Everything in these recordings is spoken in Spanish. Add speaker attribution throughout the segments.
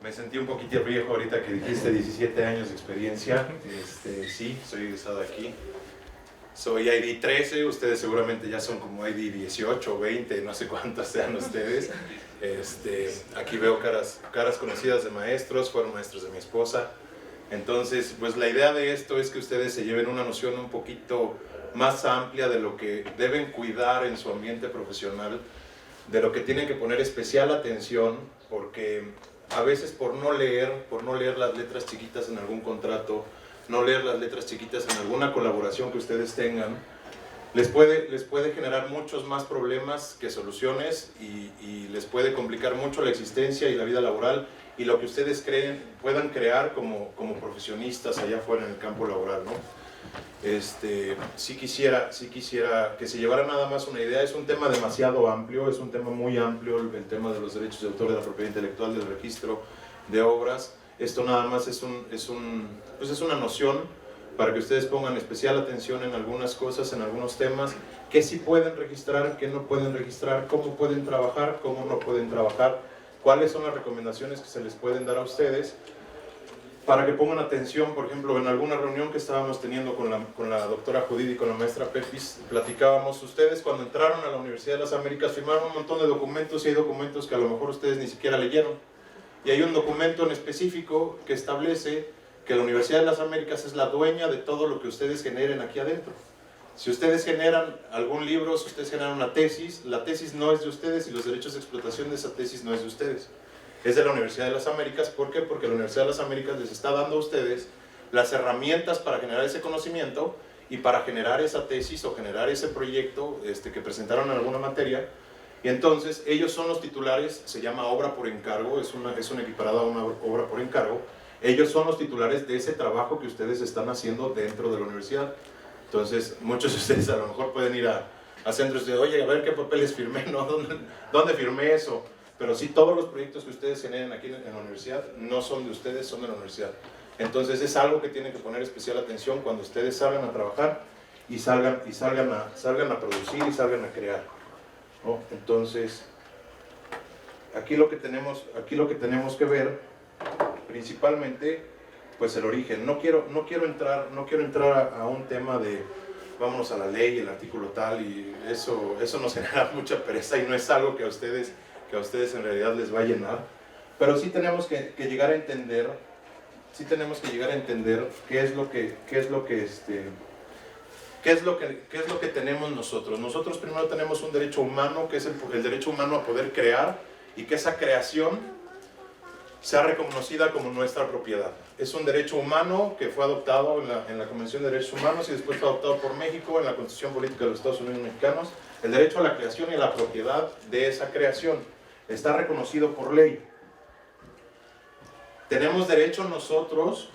Speaker 1: Me sentí un poquito viejo ahorita que dijiste 17 años de experiencia. Sí, soy egresado aquí. Soy ID 13, ustedes seguramente ya son como ID 18 o 20, no sé cuántos sean ustedes. Aquí veo caras conocidas de maestros, fueron maestros de mi esposa. Entonces, pues la idea de esto es que ustedes se lleven una noción un poquito más amplia de lo que deben cuidar en su ambiente profesional, de lo que tienen que poner especial atención, porque a veces por no leer las letras chiquitas en algún contrato, no leer las letras chiquitas en alguna colaboración que ustedes tengan, les puede generar muchos más problemas que soluciones y les puede complicar mucho la existencia y la vida laboral y lo que ustedes puedan crear como profesionistas allá afuera en el campo laboral, ¿no? Sí quisiera que se llevara nada más una idea. Es un tema demasiado amplio, es un tema muy amplio, el tema de los derechos de autor, de la propiedad intelectual, del registro de obras. Esto nada más es una noción para que ustedes pongan especial atención en algunas cosas, en algunos temas, qué sí pueden registrar, qué no pueden registrar, cómo pueden trabajar, cómo no pueden trabajar, cuáles son las recomendaciones que se les pueden dar a ustedes, para que pongan atención. Por ejemplo, en alguna reunión que estábamos teniendo con la doctora Judith y con la maestra Pepis, platicábamos, ustedes cuando entraron a la Universidad de las Américas firmaron un montón de documentos y hay documentos que a lo mejor ustedes ni siquiera leyeron. Y hay un documento en específico que establece que la Universidad de las Américas es la dueña de todo lo que ustedes generen aquí adentro. Si ustedes generan algún libro, si ustedes generan una tesis, la tesis no es de ustedes y los derechos de explotación de esa tesis no es de ustedes. Es de la Universidad de las Américas. ¿Por qué? Porque la Universidad de las Américas les está dando a ustedes las herramientas para generar ese conocimiento y para generar esa tesis o generar ese proyecto que presentaron en alguna materia. Y entonces ellos son los titulares, se llama obra por encargo, es una equiparada a una obra por encargo. Ellos son los titulares de ese trabajo que ustedes están haciendo dentro de la universidad. Entonces muchos de ustedes a lo mejor pueden ir a centros de, oye, a ver qué papeles firmé, ¿no? ¿Dónde firmé eso? Pero sí, todos los proyectos que ustedes generen aquí en la universidad no son de ustedes, son de la universidad. Entonces es algo que tienen que poner especial atención cuando ustedes salgan a trabajar y salgan a producir y salgan a crear, ¿no? Entonces, aquí lo que tenemos que ver principalmente, pues el origen. No quiero entrar a un tema de vámonos a la ley, el artículo tal, y eso nos genera mucha pereza y no es algo que a ustedes en realidad les va a llenar, pero sí tenemos que llegar a entender, qué es lo que tenemos nosotros. Nosotros primero tenemos un derecho humano, que es el derecho humano a poder crear, y que esa creación sea reconocida como nuestra propiedad. Es un derecho humano que fue adoptado en la Convención de Derechos Humanos y después fue adoptado por México en la Constitución Política de los Estados Unidos Mexicanos. El derecho a la creación y a la propiedad de esa creación está reconocido por ley. Tenemos derecho nosotros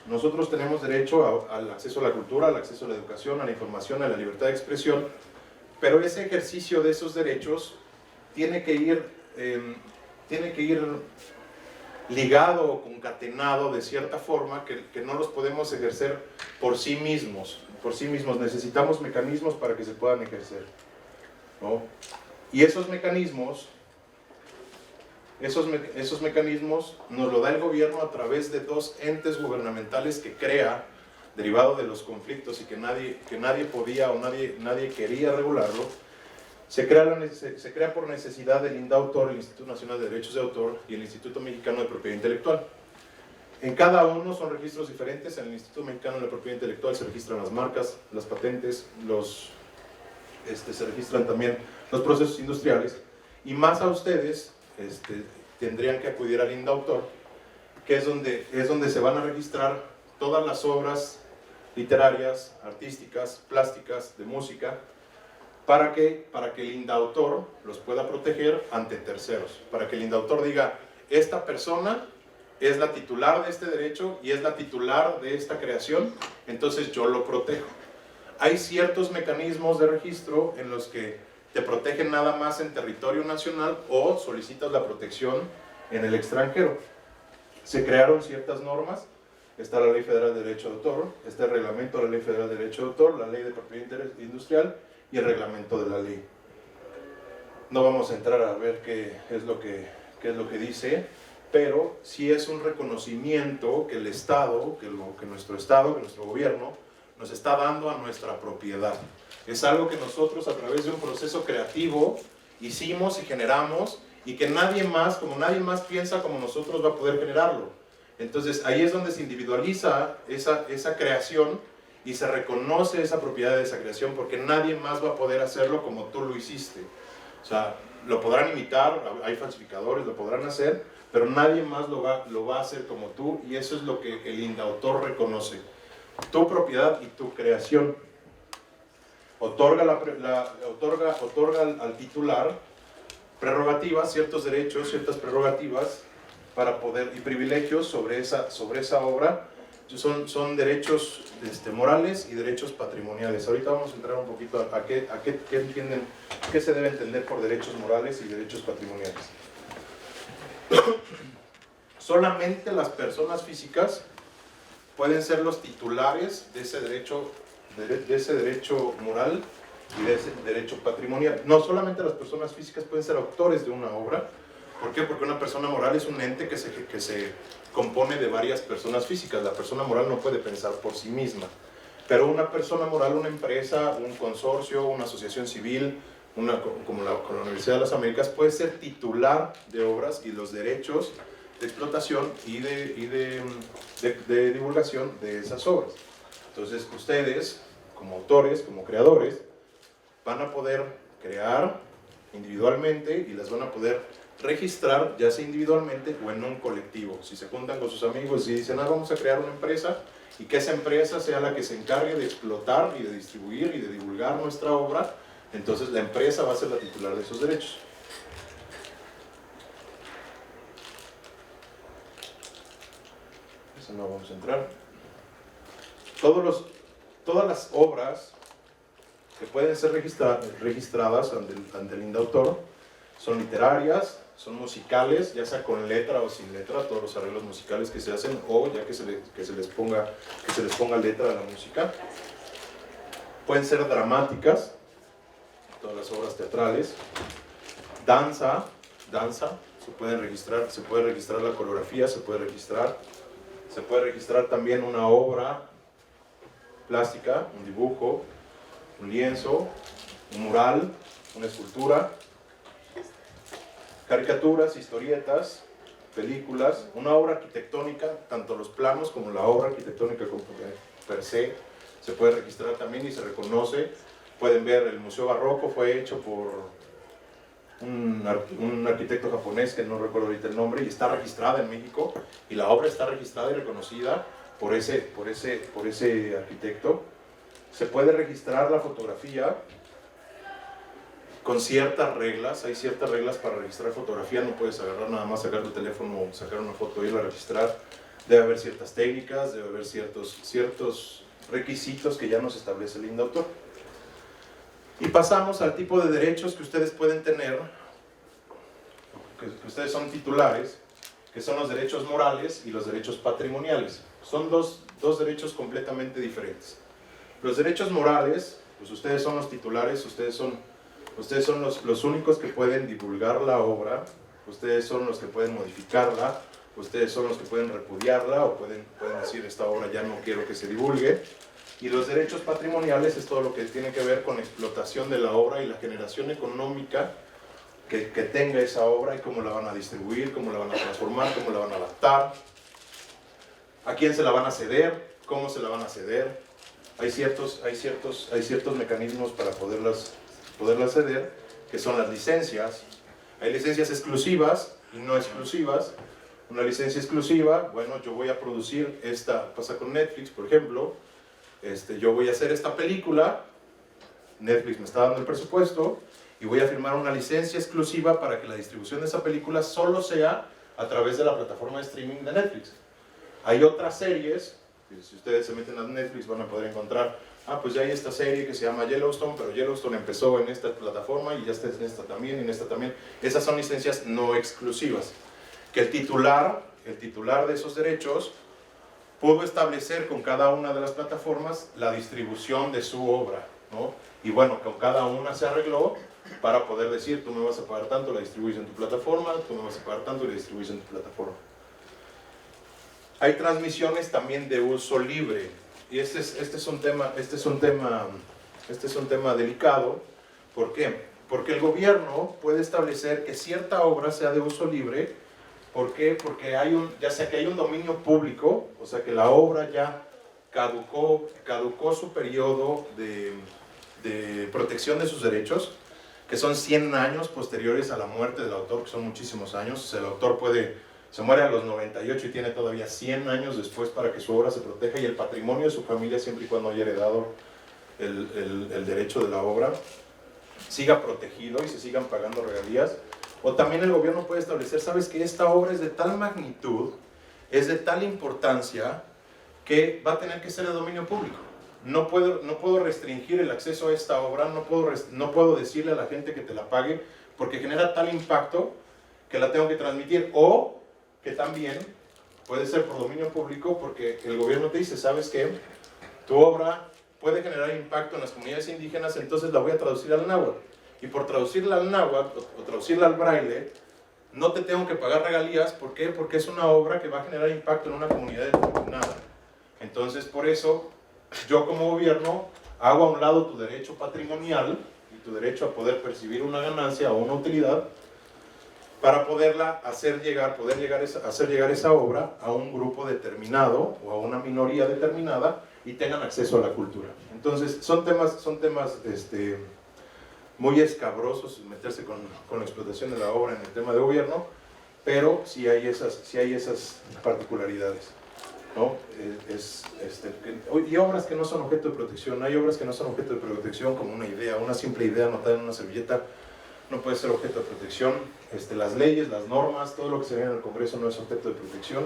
Speaker 1: tenemos derecho al acceso a la cultura, al acceso a la educación, a la información, a la libertad de expresión, pero ese ejercicio de esos derechos tiene que ir ligado o concatenado de cierta forma, que no los podemos ejercer por sí mismos. Necesitamos mecanismos para que se puedan ejercer, ¿no? Y esos mecanismos nos lo da el gobierno a través de dos entes gubernamentales que crea, derivado de los conflictos y que nadie podía o nadie quería regularlo. Se crea por necesidad el INDAUTOR, el Instituto Nacional de Derechos de Autor, y el Instituto Mexicano de Propiedad Intelectual. En cada uno son registros diferentes. En el Instituto Mexicano de Propiedad Intelectual se registran las marcas, las patentes, se registran también los procesos industriales, y más a ustedes tendrían que acudir al INDAUTOR, que es donde se van a registrar todas las obras literarias, artísticas, plásticas, de música, para que el INDAUTOR los pueda proteger ante terceros, para que el INDAUTOR diga, esta persona es la titular de este derecho y es la titular de esta creación, entonces yo lo protejo. Hay ciertos mecanismos de registro en los que te protegen nada más en territorio nacional o solicitas la protección en el extranjero. Se crearon ciertas normas. Está la Ley Federal de Derecho de Autor, está el Reglamento de la Ley Federal de Derecho de Autor, la Ley de Propiedad Industrial y el Reglamento de la Ley. No vamos a entrar a ver qué es lo que dice, pero sí es un reconocimiento que el Estado, que nuestro gobierno, nos está dando a nuestra propiedad. Es algo que nosotros a través de un proceso creativo hicimos y generamos, y que nadie más, como nadie más piensa como nosotros, va a poder generarlo. Entonces ahí es donde se individualiza esa creación y se reconoce esa propiedad de esa creación, porque nadie más va a poder hacerlo como tú lo hiciste. O sea, lo podrán imitar, hay falsificadores, lo podrán hacer, pero nadie más lo va a hacer como tú, y eso es lo que el indautor reconoce. Tu propiedad y tu creación. Otorga al titular prerrogativas, ciertos derechos, ciertas prerrogativas para poder, y privilegios sobre esa obra. Son derechos morales y derechos patrimoniales. Ahorita vamos a entrar un poquito a qué entienden, qué se debe entender por derechos morales y derechos patrimoniales. Solamente las personas físicas pueden ser los titulares de ese derecho moral y de ese derecho patrimonial. No solamente las personas físicas pueden ser autores de una obra. ¿Por qué? Porque una persona moral es un ente que se compone de varias personas físicas. La persona moral no puede pensar por sí misma. Pero una persona moral, una empresa, un consorcio, una asociación civil, como la Universidad de las Américas, puede ser titular de obras y los derechos de explotación y de divulgación de esas obras. Entonces ustedes, como autores, como creadores, van a poder crear individualmente y las van a poder registrar, ya sea individualmente o en un colectivo. Si se juntan con sus amigos y dicen, vamos a crear una empresa, y que esa empresa sea la que se encargue de explotar y de distribuir y de divulgar nuestra obra, entonces la empresa va a ser la titular de esos derechos. Eso no vamos a entrar. Todas las obras que pueden ser registradas ante el indautor son literarias, son musicales, ya sea con letra o sin letra, todos los arreglos musicales que se hacen, o ya que se les ponga letra a la música. Pueden ser dramáticas, todas las obras teatrales. Danza, se puede registrar la coreografía, se puede registrar también una obra plástica, un dibujo, un lienzo, un mural, una escultura, caricaturas, historietas, películas, una obra arquitectónica, tanto los planos como la obra arquitectónica per se puede registrar también y se reconoce. Pueden ver, el Museo Barroco fue hecho por un arquitecto japonés que no recuerdo ahorita el nombre, y está registrada en México, y la obra está registrada y reconocida por ese arquitecto. Se puede registrar la fotografía con ciertas reglas. Hay ciertas reglas para registrar fotografía. No puedes agarrar nada más, sacar tu teléfono, sacar una foto y irla a registrar. Debe haber ciertas técnicas, debe haber ciertos requisitos que ya nos establece el indautor. Y pasamos al tipo de derechos que ustedes pueden tener, que ustedes son titulares, que son los derechos morales y los derechos patrimoniales. Son dos derechos completamente diferentes. Los derechos morales, pues ustedes son los titulares, ustedes son los únicos que pueden divulgar la obra, ustedes son los que pueden modificarla, ustedes son los que pueden repudiarla o pueden decir, esta obra ya no quiero que se divulgue. Y los derechos patrimoniales es todo lo que tiene que ver con la explotación de la obra y la generación económica que tenga esa obra, y cómo la van a distribuir, cómo la van a transformar, cómo la van a adaptar, a quién se la van a ceder, cómo se la van a ceder. Hay ciertos mecanismos para poderlas ceder, que son las licencias. Hay licencias exclusivas y no exclusivas. Una licencia exclusiva, bueno, yo voy a producir pasa con Netflix, por ejemplo, yo voy a hacer esta película, Netflix me está dando el presupuesto, y voy a firmar una licencia exclusiva para que la distribución de esa película solo sea a través de la plataforma de streaming de Netflix. Hay otras series, si ustedes se meten a Netflix van a poder encontrar, pues ya hay esta serie que se llama Yellowstone, pero Yellowstone empezó en esta plataforma y ya está en esta también, y en esta también. Esas son licencias no exclusivas, que el titular de esos derechos pudo establecer con cada una de las plataformas la distribución de su obra, ¿no? Y bueno, con cada una se arregló para poder decir, tú me vas a pagar tanto, la distribuyes en tu plataforma, tú me vas a pagar tanto y la distribuyes en tu plataforma. Hay transmisiones también de uso libre, y este es un tema delicado. ¿Por qué? Porque el gobierno puede establecer que cierta obra sea de uso libre. ¿Por qué? Porque ya sea que hay un dominio público, o sea que la obra ya caducó su periodo de protección de sus derechos, que son 100 años posteriores a la muerte del autor, que son muchísimos años. O sea, el autor se muere a los 98 y tiene todavía 100 años después para que su obra se proteja y el patrimonio de su familia, siempre y cuando haya heredado el derecho de la obra, siga protegido y se sigan pagando regalías. O también el gobierno puede establecer, ¿sabes qué? Esta obra es de tal magnitud, es de tal importancia, que va a tener que ser de dominio público. No puedo restringir el acceso a esta obra, no puedo decirle a la gente que te la pague, porque genera tal impacto que la tengo que transmitir. O que también puede ser por dominio público, porque el gobierno te dice, ¿sabes qué? Tu obra puede generar impacto en las comunidades indígenas, entonces la voy a traducir al náhuatl. Y por traducirla al náhuatl o traducirla al braille, no te tengo que pagar regalías. ¿Por qué? Porque es una obra que va a generar impacto en una comunidad determinada. Entonces, por eso, yo como gobierno hago a un lado tu derecho patrimonial y tu derecho a poder percibir una ganancia o una utilidad, para poderla hacer llegar esa obra a un grupo determinado o a una minoría determinada y tengan acceso a la cultura. Entonces, son temas muy escabrosos meterse con la explotación de la obra en el tema de gobierno, pero sí hay esas particularidades, ¿no? Y obras que no son objeto de protección. Hay obras que no son objeto de protección, como una simple idea anotada en una servilleta no puede ser objeto de protección. Las leyes, las normas, todo lo que se ve en el Congreso no es objeto de protección.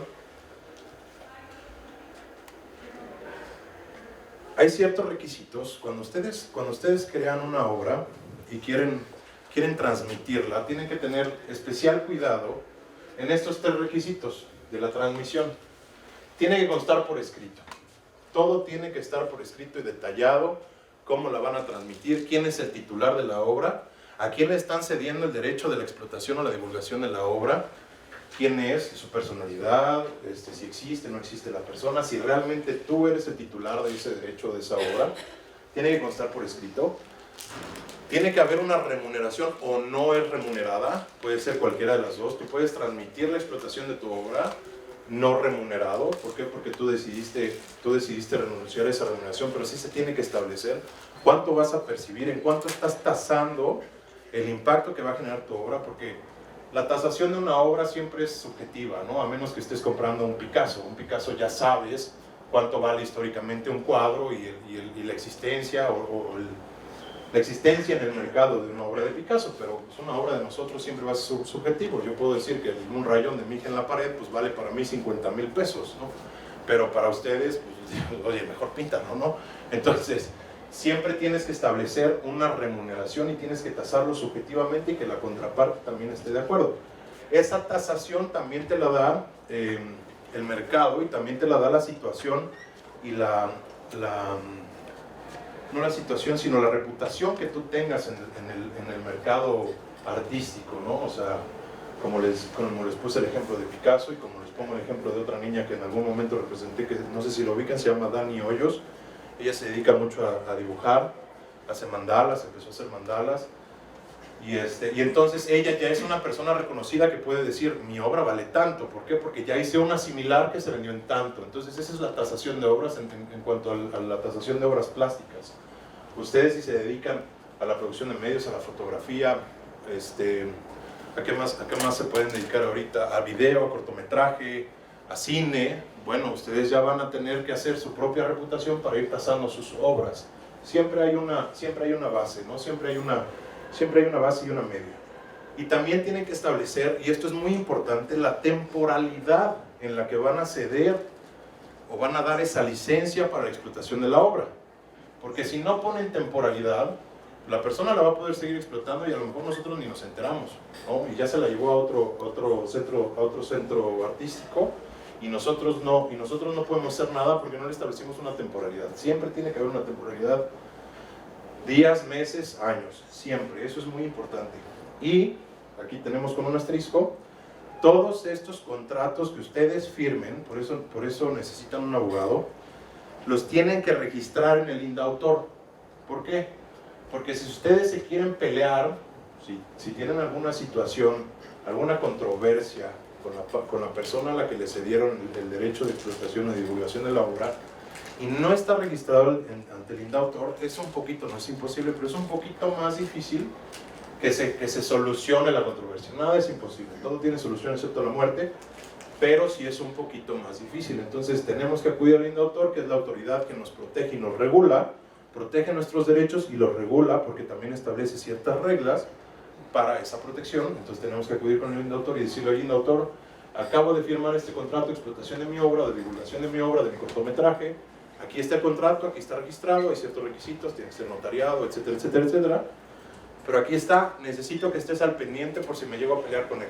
Speaker 1: Hay ciertos requisitos. Cuando ustedes crean una obra y quieren transmitirla, tienen que tener especial cuidado en estos 3 requisitos de la transmisión. Tiene que constar por escrito. Todo tiene que estar por escrito y detallado. Cómo la van a transmitir, quién es el titular de la obra, a quién le están cediendo el derecho de la explotación o la divulgación de la obra, quién es, su personalidad, si existe o no existe la persona, si realmente tú eres el titular de ese derecho de esa obra. Tiene que constar por escrito. Tiene que haber una remuneración o no es remunerada, puede ser cualquiera de las dos. Tú puedes transmitir la explotación de tu obra no remunerado. ¿Por qué? Porque tú decidiste renunciar a esa remuneración, pero sí se tiene que establecer cuánto vas a percibir, en cuánto estás tasando el impacto que va a generar tu obra, porque la tasación de una obra siempre es subjetiva, ¿no? A menos que estés comprando un Picasso. Un Picasso ya sabes cuánto vale históricamente un cuadro y la existencia la existencia en el mercado de una obra de Picasso, pero pues una obra de nosotros siempre va a ser subjetivo. Yo puedo decir que un rayón de Mija en la pared pues vale para mí 50,000 pesos, ¿no? Pero para ustedes, pues, oye, mejor píntalo, ¿no? Entonces, siempre tienes que establecer una remuneración y tienes que tasarlo subjetivamente y que la contraparte también esté de acuerdo. Esa tasación también te la da el mercado y también te la da la situación y no la situación, sino la reputación que tú tengas en el mercado artístico, ¿no? O sea, como les puse el ejemplo de Picasso y como les pongo el ejemplo de otra niña que en algún momento representé, que no sé si lo ubican, se llama Dani Hoyos. Ella se dedica mucho a dibujar, hace mandalas, empezó a hacer mandalas, y entonces ella ya es una persona reconocida que puede decir, mi obra vale tanto. ¿Por qué? Porque ya hice una similar que se vendió en tanto. Entonces esa es la tasación de obras en cuanto a la tasación de obras plásticas. Ustedes, si se dedican a la producción de medios, a la fotografía, ¿a qué más se pueden dedicar ahorita? A video, a cortometraje, a cine. Bueno, ustedes ya van a tener que hacer su propia reputación para ir tasando sus obras. Siempre hay una base, ¿no? Siempre hay una base y una media. Y también tienen que establecer, y esto es muy importante, la temporalidad en la que van a ceder o van a dar esa licencia para la explotación de la obra. Porque si no ponen temporalidad, la persona la va a poder seguir explotando y a lo mejor nosotros ni nos enteramos, ¿no? Y ya se la llevó a otro centro artístico y nosotros no podemos hacer nada porque no le establecimos una temporalidad. Siempre tiene que haber una temporalidad Días, meses, años, siempre, eso es muy importante. Y aquí tenemos con un asterisco, todos estos contratos que ustedes firmen, por eso necesitan un abogado, los tienen que registrar en el INDAUTOR. ¿Por qué? Porque si ustedes se quieren pelear, si tienen alguna situación, alguna controversia con la persona a la que le cedieron el derecho de explotación o de divulgación de la obra, y no está registrado ante el INDAUTOR, es un poquito, no es imposible, pero es un poquito más difícil que se solucione la controversia. Nada es imposible, todo tiene solución excepto la muerte, pero sí es un poquito más difícil. Entonces tenemos que acudir al INDAUTOR, que es la autoridad que nos protege y nos regula, protege nuestros derechos y los regula porque también establece ciertas reglas para esa protección. Entonces tenemos que acudir con el INDAUTOR y decirle: oye, INDAUTOR, acabo de firmar este contrato de explotación de mi obra, de divulgación de mi obra, de mi cortometraje. Aquí está el contrato, aquí está registrado, hay ciertos requisitos, tiene que ser notariado, etcétera, etcétera, etcétera. Pero aquí está, necesito que estés al pendiente por si me llego a pelear con él.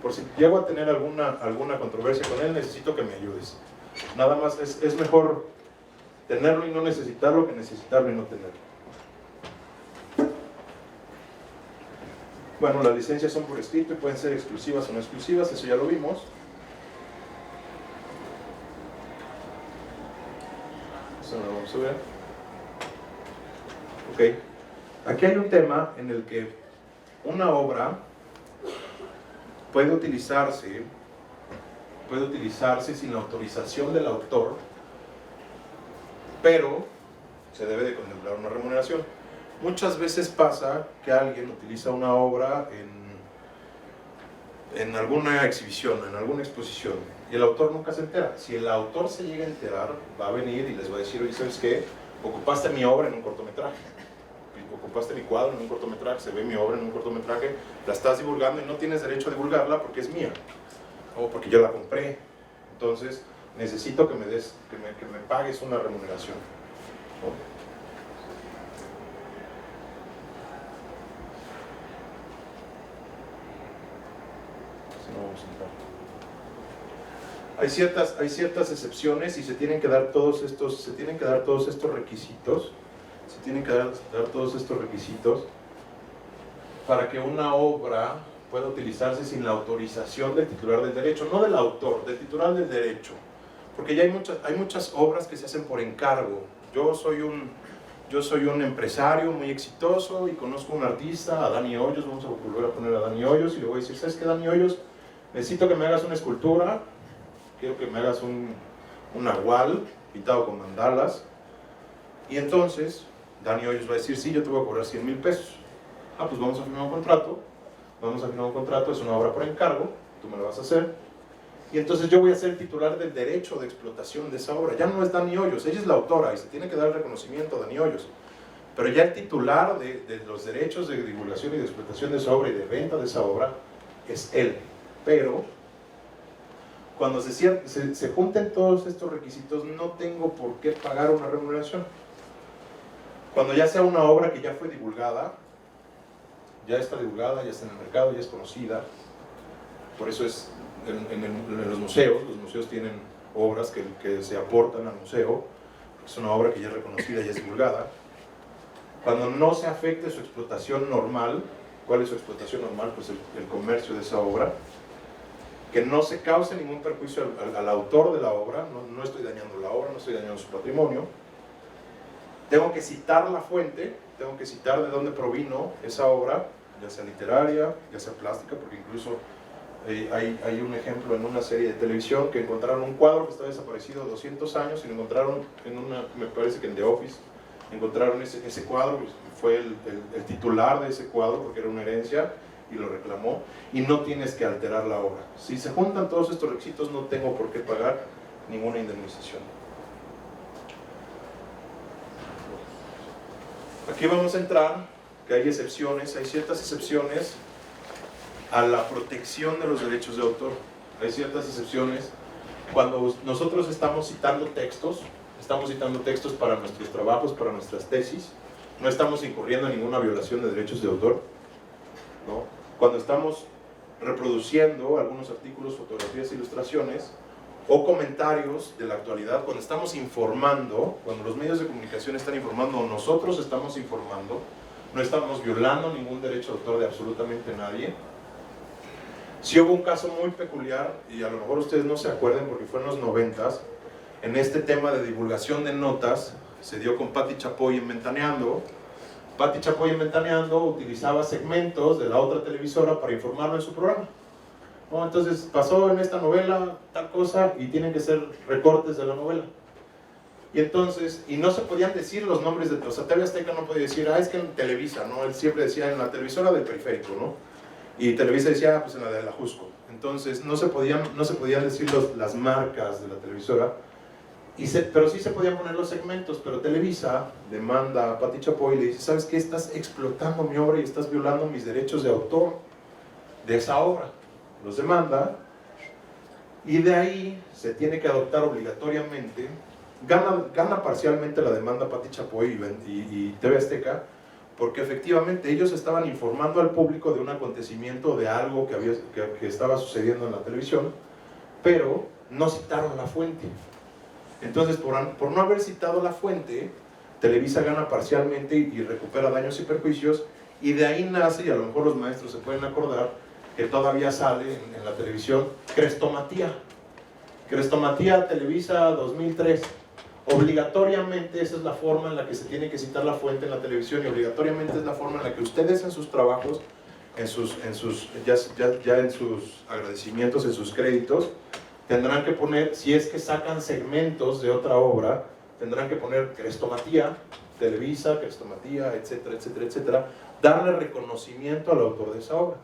Speaker 1: Por si llego a tener alguna controversia con él, necesito que me ayudes. Nada más, es mejor tenerlo y no necesitarlo que necesitarlo y no tenerlo. Bueno, las licencias son por escrito y pueden ser exclusivas o no exclusivas, eso ya lo vimos. Eso lo vamos a ver. Ok. Aquí hay un tema en el que una obra puede utilizarse sin la autorización del autor, pero se debe de contemplar una remuneración. Muchas veces pasa que alguien utiliza una obra en alguna exhibición, en alguna exposición, y el autor nunca se entera. Si el autor se llega a enterar, va a venir y les va a decir: oye, ¿sabes qué? Ocupaste mi obra en un cortometraje, ocupaste mi cuadro en un cortometraje, se ve mi obra en un cortometraje, la estás divulgando y no tienes derecho a divulgarla porque es mía, o porque yo la compré. Entonces necesito que me pagues una remuneración. Hay ciertas excepciones y se tienen que dar todos estos requisitos. Se tienen que dar todos estos requisitos para que una obra pueda utilizarse sin la autorización del titular del derecho, no del autor, del titular del derecho. Porque ya hay muchas obras que se hacen por encargo. Yo soy un empresario muy exitoso y conozco a un artista, a Dani Hoyos, vamos a volver a poner a Dani Hoyos, y le voy a decir: ¿sabes qué, Dani Hoyos? Necesito que me hagas una escultura, quiero que me hagas un nahual pintado con mandalas. Y entonces Dani Hoyos va a decir: sí, yo te voy a cobrar 100,000 pesos. Ah, pues vamos a firmar un contrato, es una obra por encargo, tú me la vas a hacer. Y entonces yo voy a ser el titular del derecho de explotación de esa obra. Ya no es Dani Hoyos, ella es la autora y se tiene que dar el reconocimiento a Dani Hoyos. Pero ya el titular de los derechos de divulgación y de explotación de esa obra y de venta de esa obra es él. Pero cuando se junten todos estos requisitos, no tengo por qué pagar una remuneración. Cuando ya sea una obra que ya fue divulgada, ya está divulgada, ya está en el mercado, ya es conocida. Por eso es en los museos tienen obras que se aportan al museo, es una obra que ya es reconocida, ya es divulgada. Cuando no se afecte su explotación normal, ¿cuál es su explotación normal? Pues el comercio de esa obra. Que no se cause ningún perjuicio al autor de la obra, no estoy dañando la obra, no estoy dañando su patrimonio. Tengo que citar la fuente, tengo que citar de dónde provino esa obra, ya sea literaria, ya sea plástica, porque incluso hay un ejemplo en una serie de televisión que encontraron un cuadro que está desaparecido 200 años y lo encontraron me parece que en The Office, encontraron ese cuadro, fue el titular de ese cuadro porque era una herencia y lo reclamó, y no tienes que alterar la obra. Si se juntan todos estos requisitos, no tengo por qué pagar ninguna indemnización. Aquí vamos a entrar, que hay excepciones, hay ciertas excepciones a la protección de los derechos de autor. Hay ciertas excepciones cuando nosotros estamos citando textos para nuestros trabajos, para nuestras tesis, no estamos incurriendo en ninguna violación de derechos de autor, ¿no? Cuando estamos reproduciendo algunos artículos, fotografías, ilustraciones, o comentarios de la actualidad, cuando estamos informando, cuando los medios de comunicación están informando o nosotros estamos informando, no estamos violando ningún derecho de autor de absolutamente nadie. Sí hubo un caso muy peculiar, y a lo mejor ustedes no se acuerden porque fue en los 90s, en este tema de divulgación de notas, se dio con Pati Chapoy en Ventaneando. Pati Chapoy en Ventaneando utilizaba segmentos de la otra televisora para informarlo en su programa. ¿No? Entonces pasó en esta novela tal cosa y tienen que ser recortes de la novela. Y entonces, y no se podían decir los nombres de, o sea, TV Azteca no podía decir, es que en Televisa, ¿no? Él siempre decía en la televisora del periférico, ¿no? Y Televisa decía, pues en la de la Jusco. Entonces no se podían decir las marcas de la televisora, pero sí se podían poner los segmentos. Pero Televisa demanda a Pati Chapoy y le dice, ¿sabes qué? Estás explotando mi obra y estás violando mis derechos de autor de esa obra. Los demanda, y de ahí se tiene que adoptar obligatoriamente, gana parcialmente la demanda Pati Chapoy y TV Azteca, porque efectivamente ellos estaban informando al público de un acontecimiento, de algo que estaba sucediendo en la televisión, pero no citaron la fuente. Entonces, por no haber citado la fuente, Televisa gana parcialmente y recupera daños y perjuicios, y de ahí nace, y a lo mejor los maestros se pueden acordar, que todavía sale en la televisión, Crestomatía. Crestomatía, Televisa 2003. Obligatoriamente esa es la forma en la que se tiene que citar la fuente en la televisión, y obligatoriamente es la forma en la que ustedes en sus trabajos, en sus agradecimientos, en sus créditos, tendrán que poner, si es que sacan segmentos de otra obra, tendrán que poner Crestomatía, Televisa, Crestomatía, etcétera, etcétera, etcétera, darle reconocimiento al autor de esa obra.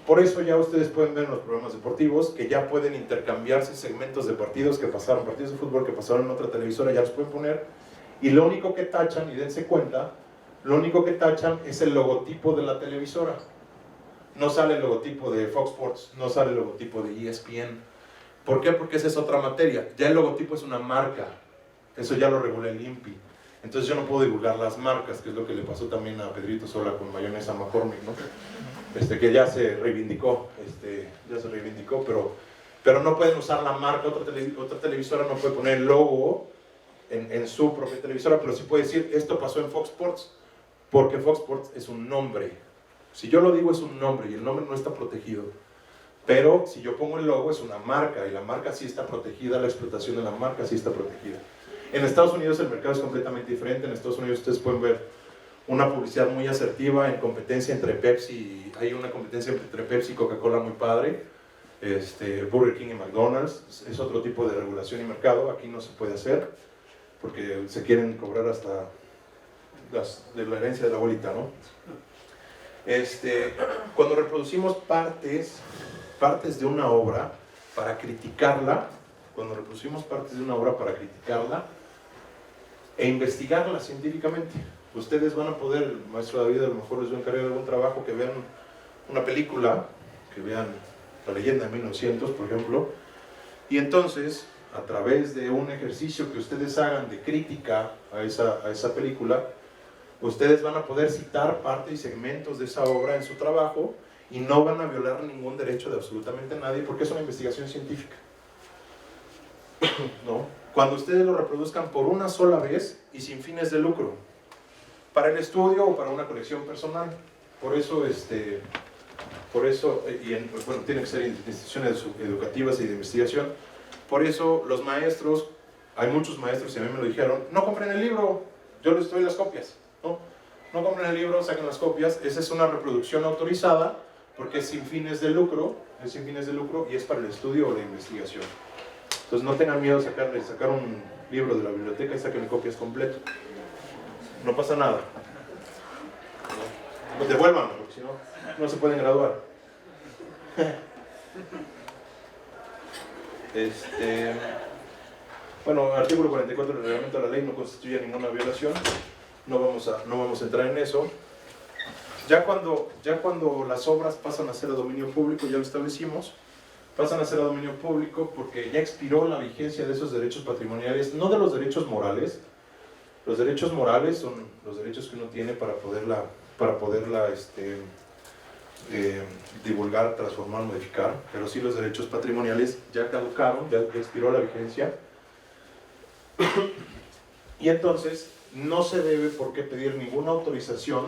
Speaker 1: Por eso ya ustedes pueden ver en los programas deportivos que ya pueden intercambiarse segmentos de partidos que pasaron, partidos de fútbol que pasaron en otra televisora, ya los pueden poner, y lo único que tachan, y dense cuenta, lo único que tachan es el logotipo de la televisora. No sale el logotipo de Fox Sports, no sale el logotipo de ESPN. ¿Por qué? Porque esa es otra materia. Ya el logotipo es una marca, eso ya lo regula el INPI. Entonces yo no puedo divulgar las marcas, que es lo que le pasó también a Pedrito Sola con Mayonesa McCormick, ¿no? Que ya se reivindicó, pero no pueden usar la marca. Otra televisora no puede poner el logo en su propia televisora, pero sí puede decir, esto pasó en Fox Sports, porque Fox Sports es un nombre. Si yo lo digo es un nombre y el nombre no está protegido, pero si yo pongo el logo es una marca, y la marca sí está protegida, la explotación de la marca sí está protegida. En Estados Unidos el mercado es completamente diferente. En Estados Unidos ustedes pueden ver una publicidad muy asertiva en competencia entre Pepsi, hay una competencia entre Pepsi y Coca-Cola muy padre, Burger King y McDonald's, es otro tipo de regulación y mercado. Aquí no se puede hacer, porque se quieren cobrar hasta de la herencia de la abuelita, ¿no? Cuando reproducimos partes de una obra para criticarla, e investigarla científicamente, ustedes van a poder, el maestro David a lo mejor les va a encargar algún trabajo, que vean una película, que vean La leyenda de 1900, por ejemplo, y entonces, a través de un ejercicio que ustedes hagan de crítica a esa película, ustedes van a poder citar parte y segmentos de esa obra en su trabajo, y no van a violar ningún derecho de absolutamente nadie, porque es una investigación científica. ¿No? Cuando ustedes lo reproduzcan por una sola vez y sin fines de lucro, para el estudio o para una colección personal. Por eso, bueno, tienen que ser instituciones educativas y de investigación. Por eso los maestros, hay muchos maestros y a mí me lo dijeron, no compren el libro, yo les doy las copias, ¿no? No compren el libro, saquen las copias. Esa es una reproducción autorizada porque es sin fines de lucro, y es para el estudio o la investigación. Entonces no tengan miedo de sacar un libro de la biblioteca y saquen copias completas. No pasa nada. Pues devuélvanlo, porque si no, no se pueden graduar. Bueno, artículo 44 del reglamento de la ley no constituye ninguna violación. No vamos a entrar en eso. Ya cuando las obras pasan a ser a dominio público, ya lo establecimos, pasan a ser a dominio público porque ya expiró la vigencia de esos derechos patrimoniales, no de los derechos morales. Los derechos morales son los derechos que uno tiene para poderla divulgar, transformar, modificar, pero sí los derechos patrimoniales ya caducaron, ya expiró la vigencia. Y entonces no se debe por qué pedir ninguna autorización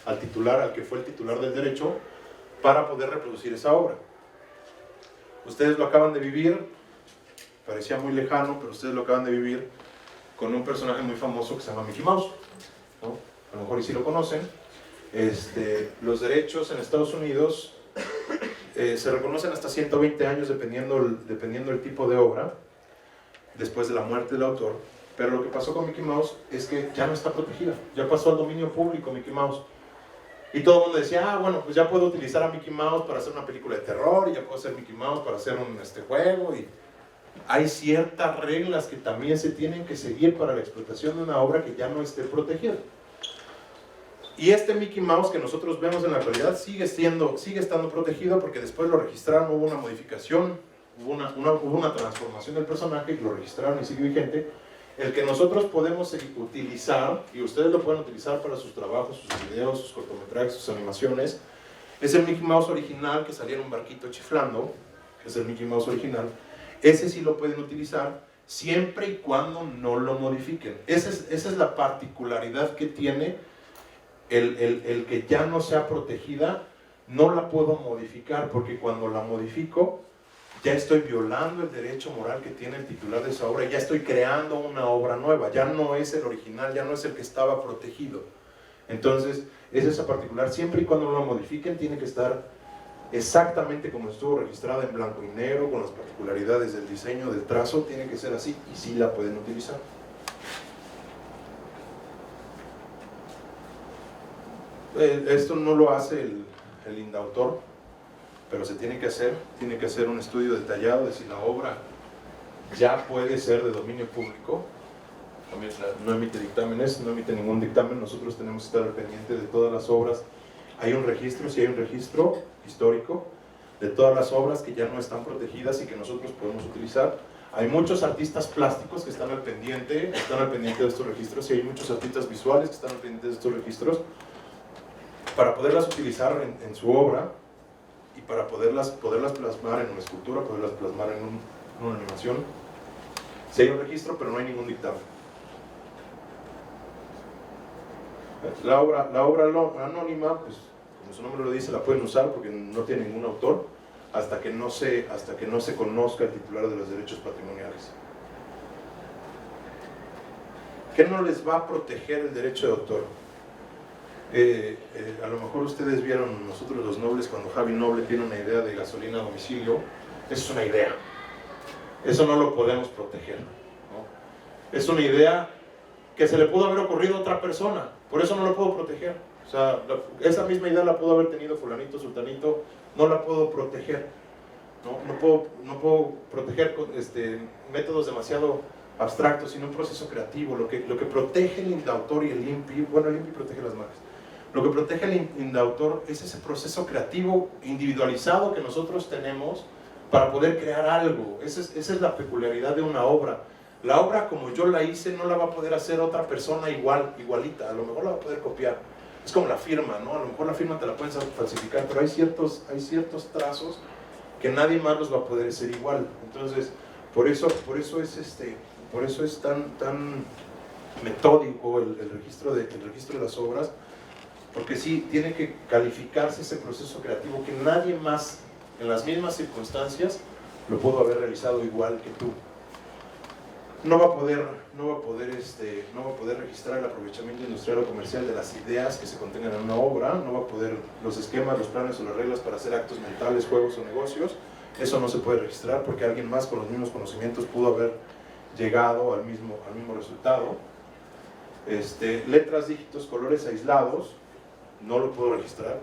Speaker 1: al titular, al que fue el titular del derecho, para poder reproducir esa obra. Ustedes lo acaban de vivir, parecía muy lejano, pero ustedes lo acaban de vivir con un personaje muy famoso que se llama Mickey Mouse, ¿no? A lo mejor y si lo conocen. Los derechos en Estados Unidos se reconocen hasta 120 años dependiendo el tipo de obra, después de la muerte del autor. Pero lo que pasó con Mickey Mouse es que ya no está protegida, ya pasó al dominio público Mickey Mouse. Y todo el mundo decía, bueno, pues ya puedo utilizar a Mickey Mouse para hacer una película de terror, y ya puedo hacer Mickey Mouse para hacer un juego. Y hay ciertas reglas que también se tienen que seguir para la explotación de una obra que ya no esté protegida. Y Mickey Mouse que nosotros vemos en la actualidad sigue estando protegido, porque después lo registraron, hubo una modificación, hubo una transformación del personaje y lo registraron y sigue vigente. El que nosotros podemos utilizar, y ustedes lo pueden utilizar para sus trabajos, sus videos, sus cortometrajes, sus animaciones, es el Mickey Mouse original que salía en un barquito chiflando, es el Mickey Mouse original. Ese sí lo pueden utilizar siempre y cuando no lo modifiquen. Esa es la particularidad que tiene el que ya no sea protegida. No la puedo modificar, porque cuando la modifico ya estoy violando el derecho moral que tiene el titular de esa obra, ya estoy creando una obra nueva, ya no es el original, ya no es el que estaba protegido. Entonces, es esa particular, siempre y cuando lo modifiquen, tiene que estar exactamente como estuvo registrada en blanco y negro, con las particularidades del diseño, del trazo, tiene que ser así, y sí la pueden utilizar. Esto no lo hace el indautor, pero se tiene que hacer un estudio detallado de si la obra ya puede ser de dominio público. No emite dictámenes, no emite ningún dictamen, nosotros tenemos que estar al pendiente de todas las obras. Hay un registro, sí hay un registro histórico de todas las obras que ya no están protegidas y que nosotros podemos utilizar. Hay muchos artistas plásticos que están al pendiente de estos registros, y hay muchos artistas visuales que están al pendiente de estos registros para poderlas utilizar en su obra, y para poderlas plasmar en una escultura, poderlas plasmar en una animación. Sí hay un registro, pero no hay ningún dictamen. La obra anónima, pues como su nombre lo dice, la pueden usar porque no tiene ningún autor, hasta que no se conozca el titular de los derechos patrimoniales. ¿Qué no les va a proteger el derecho de autor? A lo mejor ustedes vieron Nosotros los Nobles, cuando Javi Noble tiene una idea de gasolina a domicilio. Eso es una idea, eso no lo podemos proteger, ¿no? Es una idea que se le pudo haber ocurrido a otra persona, por eso no lo puedo proteger. O sea, esa misma idea la pudo haber tenido fulanito, sultanito, no la puedo proteger. No puedo proteger métodos demasiado abstractos, sino un proceso creativo. Lo que protege el indautor y el INPI, bueno, el INPI protege las marcas. Lo que protege el indautor es ese proceso creativo individualizado que nosotros tenemos para poder crear algo. Esa es la peculiaridad de una obra. La obra como yo la hice no la va a poder hacer otra persona igualita, a lo mejor la va a poder copiar. Es como la firma, ¿no? A lo mejor la firma te la pueden falsificar, pero hay ciertos trazos que nadie más los va a poder hacer igual. Entonces, por eso es tan metódico el registro de las obras, porque sí tiene que calificarse ese proceso creativo que nadie más en las mismas circunstancias lo pudo haber realizado igual que tú. No va a poder registrar el aprovechamiento industrial o comercial de las ideas que se contengan en una obra, no va a poder los esquemas, los planes o las reglas para hacer actos mentales, juegos o negocios. Eso no se puede registrar porque alguien más con los mismos conocimientos pudo haber llegado al mismo resultado. Letras, dígitos, colores aislados, no lo puedo registrar,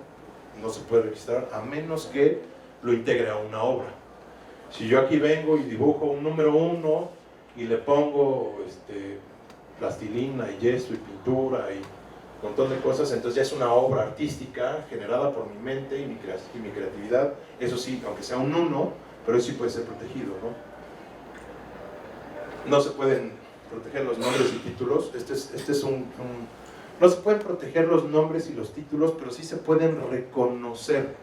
Speaker 1: no se puede registrar a menos que lo integre a una obra. Si yo aquí vengo y dibujo un número 1 y le pongo plastilina y yeso y pintura y un montón de cosas, entonces ya es una obra artística generada por mi mente y mi creatividad. Eso sí, aunque sea un 1, pero eso sí puede ser protegido, ¿no? No se pueden proteger los nombres y títulos. Este es No se pueden proteger los nombres y los títulos, pero sí se pueden reconocer.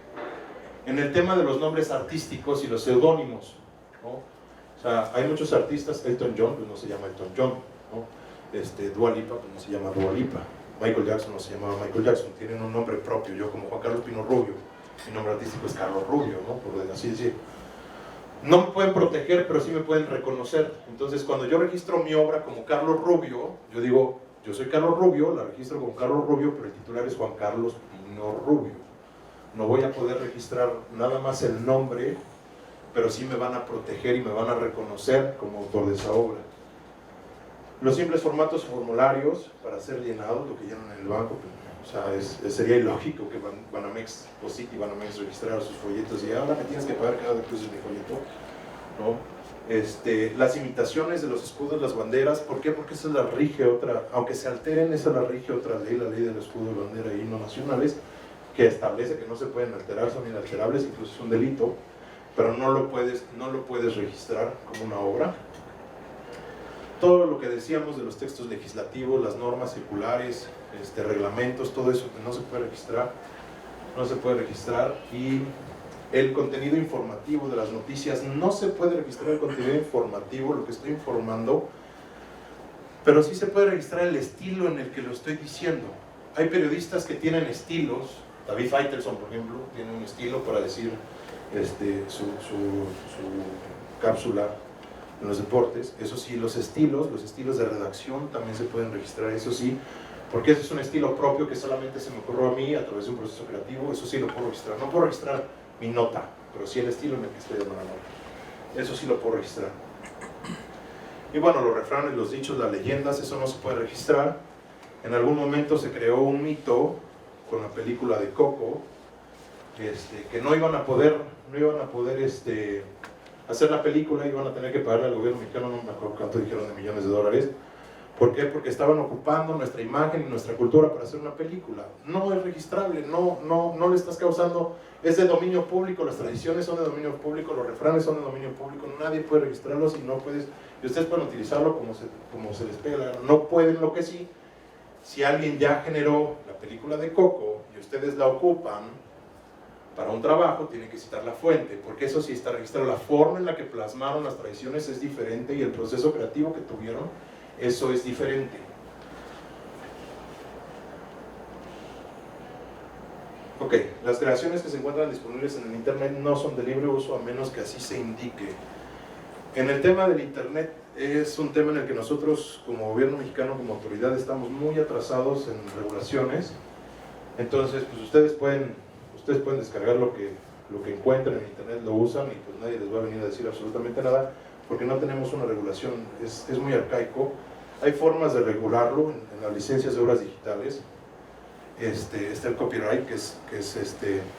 Speaker 1: En el tema de los nombres artísticos y los seudónimos, ¿no? O sea, hay muchos artistas. Elton John, pues no se llama Elton John, ¿no? Dua Lipa, pues no se llama Dua Lipa. Michael Jackson no se llamaba Michael Jackson. Tienen un nombre propio. Yo, como Juan Carlos Pino Rubio, mi nombre artístico es Carlos Rubio, ¿no? Por así decir. No me pueden proteger, pero sí me pueden reconocer. Entonces, cuando yo registro mi obra como Carlos Rubio, yo digo, yo soy Carlos Rubio, la registro como Carlos Rubio, pero el titular es Juan Carlos Pino Rubio. No voy a poder registrar nada más el nombre, pero sí me van a proteger y me van a reconocer como autor de esa obra. Los simples formatos y formularios para ser llenados, lo que llenan en el banco, o sea, sería ilógico que Banamex Deposit y Banamex registraran sus folletos y ahora me tienes que pagar cada cruce de mi folleto, ¿no? Las imitaciones de los escudos, las banderas, ¿por qué? Porque esa la rige otra, aunque se alteren, esa la rige otra ley, la ley del escudo y bandera y himnos nacionales, que establece que no se pueden alterar, son inalterables, incluso es un delito, pero no lo puedes registrar como una obra. Todo lo que decíamos de los textos legislativos, las normas circulares, reglamentos, todo eso no se puede registrar, y el contenido informativo de las noticias, no se puede registrar el contenido informativo, lo que estoy informando, pero sí se puede registrar el estilo en el que lo estoy diciendo. Hay periodistas que tienen estilos. David Faitelson, por ejemplo, tiene un estilo para decir su cápsula en los deportes. Eso sí, los estilos de redacción también se pueden registrar, eso sí, porque ese es un estilo propio que solamente se me ocurrió a mí a través de un proceso creativo. Eso sí lo puedo registrar. No puedo registrar mi nota, pero sí el estilo en el que estoy dando la nota. Eso sí lo puedo registrar. Y bueno, los refranes, los dichos, las leyendas, eso no se puede registrar. En algún momento se creó un mito con la película de Coco, que no iban a poder hacer la película, iban a tener que pagarle al gobierno mexicano, no me acuerdo cuánto dijeron, de millones de dólares. ¿Por qué? Porque estaban ocupando nuestra imagen y nuestra cultura para hacer una película. No es registrable, no le estás causando, es de dominio público, las tradiciones son de dominio público, los refranes son de dominio público, nadie puede registrarlos y no puedes, y ustedes pueden utilizarlo como se les pegue la gana. No pueden, lo que sí, si alguien ya generó la película de Coco y ustedes la ocupan para un trabajo, tienen que citar la fuente, porque eso sí está registrado. La forma en la que plasmaron las tradiciones es diferente y el proceso creativo que tuvieron, eso es diferente. Ok, las creaciones que se encuentran disponibles en el internet no son de libre uso a menos que así se indique. En el tema del internet es un tema en el que nosotros como gobierno mexicano, como autoridad, estamos muy atrasados en regulaciones. Entonces pues ustedes pueden descargar lo que encuentren en internet, lo usan y pues nadie les va a venir a decir absolutamente nada porque no tenemos una regulación, es muy arcaico. Hay formas de regularlo en las licencias de obras digitales. Está el copyright, que es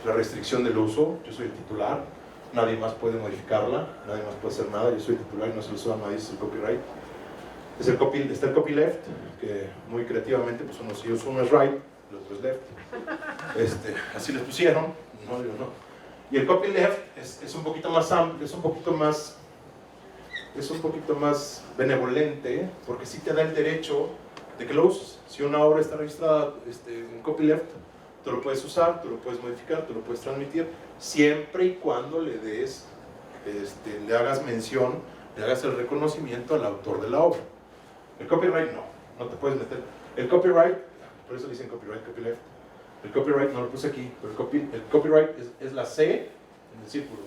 Speaker 1: la restricción del uso. Yo soy el titular, nadie más puede modificarla, nadie más puede hacer nada, yo soy el titular y no se lo usa a nadie, es el copyright. Está el copyleft, que muy creativamente pues uno es right, el otro es left. Así les pusieron, no digo no. Y el copyleft es un poquito más amplio, es un poquito más benevolente, porque sí te da el derecho de que lo uses. Si una obra está registrada en copyleft, tú lo puedes usar, tú lo puedes modificar, tú lo puedes transmitir, siempre y cuando le hagas mención, le hagas el reconocimiento al autor de la obra. El copyright no te puedes meter. El copyright, por eso dicen copyright, copyleft. El copyright no lo puse aquí, pero el copyright es la C en el círculo.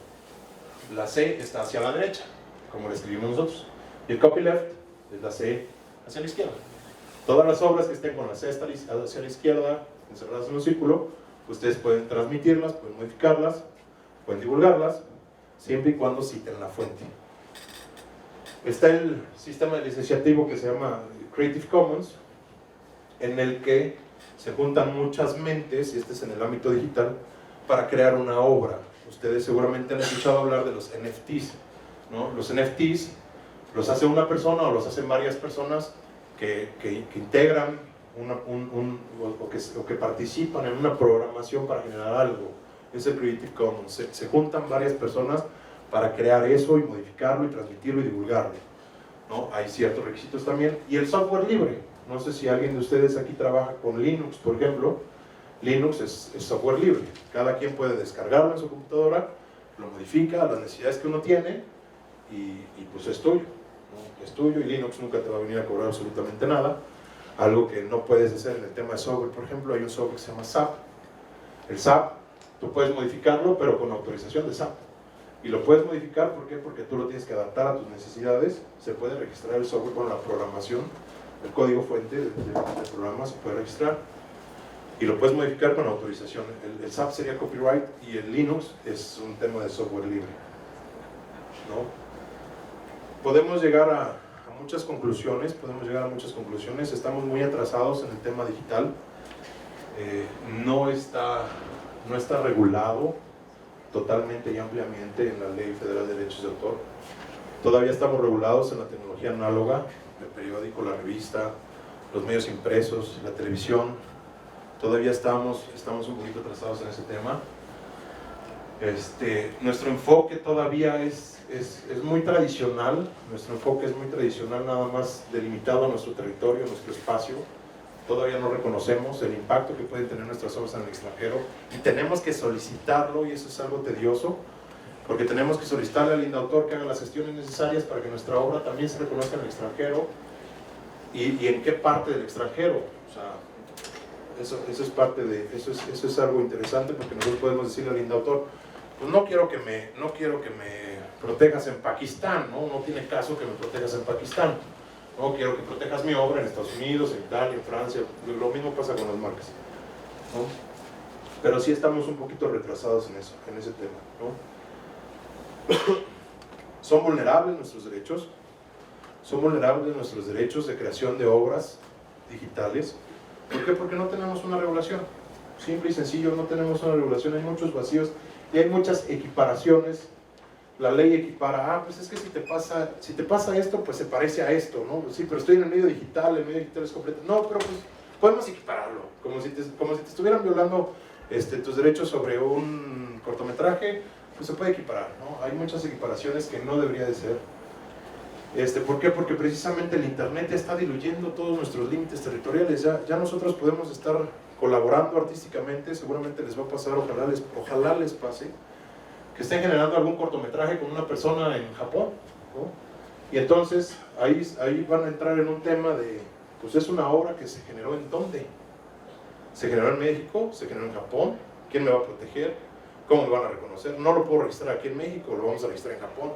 Speaker 1: La C está hacia la derecha, como lo escribimos nosotros. Y el copyleft es la C hacia la izquierda. Todas las obras que estén con la C hacia la izquierda, encerradas en un círculo, ustedes pueden transmitirlas, pueden modificarlas, pueden divulgarlas, siempre y cuando citen la fuente. Está el sistema licenciativo que se llama Creative Commons, en el que se juntan muchas mentes, y este es en el ámbito digital, para crear una obra. Ustedes seguramente han escuchado hablar de los NFTs, ¿no? Los NFTs los hace una persona o los hacen varias personas que integran o que participan en una programación para generar algo. Es el Creative Commons. Se juntan varias personas para crear eso y modificarlo y transmitirlo y divulgarlo, ¿no? Hay ciertos requisitos también. Y el software libre,
Speaker 2: No sé si alguien de ustedes aquí trabaja con Linux, por ejemplo. Linux es software libre. Cada quien puede descargarlo en su computadora, lo modifica a las necesidades que uno tiene y pues es tuyo, ¿no? Es tuyo y Linux nunca te va a venir a cobrar absolutamente nada. Algo que no puedes hacer en el tema de software, por ejemplo, hay un software que se llama SAP. El SAP, tú puedes modificarlo, pero con autorización de SAP. Y lo puedes modificar, ¿por qué? Porque tú lo tienes que adaptar a tus necesidades. Se puede registrar el software con la programación, el código fuente del programa se puede registrar. Y lo puedes modificar con autorización. El SAP sería copyright y el Linux es un tema de software libre, ¿no? Podemos llegar a muchas conclusiones, estamos muy atrasados en el tema digital, no está regulado totalmente y ampliamente en la Ley Federal de Derechos de Autor. Todavía estamos regulados en la tecnología análoga, el periódico, la revista, los medios impresos, la televisión. Todavía estamos un poquito atrasados en ese tema. Nuestro enfoque todavía es muy tradicional, nada más delimitado a nuestro territorio, a nuestro espacio. Todavía no reconocemos el impacto que pueden tener nuestras obras en el extranjero y tenemos que solicitarlo, y eso es algo tedioso, porque tenemos que solicitarle al INDAUTOR que haga las gestiones necesarias para que nuestra obra también se reconozca en el extranjero. ¿Y en qué parte del extranjero? O sea, eso es algo interesante, porque nosotros podemos decirle al INDAUTOR, pues no quiero que me protejas en Pakistán, no tiene caso que me protejas en Pakistán. No quiero que protejas mi obra en Estados Unidos, en Italia, en Francia. Lo mismo pasa con las marcas, ¿no? Pero sí estamos un poquito retrasados en ese tema, ¿no? Son vulnerables nuestros derechos de creación de obras digitales. ¿Por qué? Porque no tenemos una regulación. Simple y sencillo, no tenemos una regulación. Hay muchos vacíos y hay muchas equiparaciones. La ley equipara, pues es que si te pasa esto, pues se parece a esto, ¿no? Sí, pero estoy en el medio digital es completo. No, pero pues podemos equipararlo, como si te estuvieran violando tus derechos sobre un cortometraje, pues se puede equiparar, ¿no? Hay muchas equiparaciones que no debería de ser. ¿Por qué? Porque precisamente el Internet está diluyendo todos nuestros límites territoriales. Ya nosotros podemos estar colaborando artísticamente, seguramente les va a pasar, ojalá les pase, que estén generando algún cortometraje con una persona en Japón, ¿no? Y entonces ahí van a entrar en un tema de, pues es una obra que se generó ¿en dónde? Se generó en México, se generó en Japón, ¿quién me va a proteger? ¿Cómo me van a reconocer? No lo puedo registrar aquí en México, lo vamos a registrar en Japón.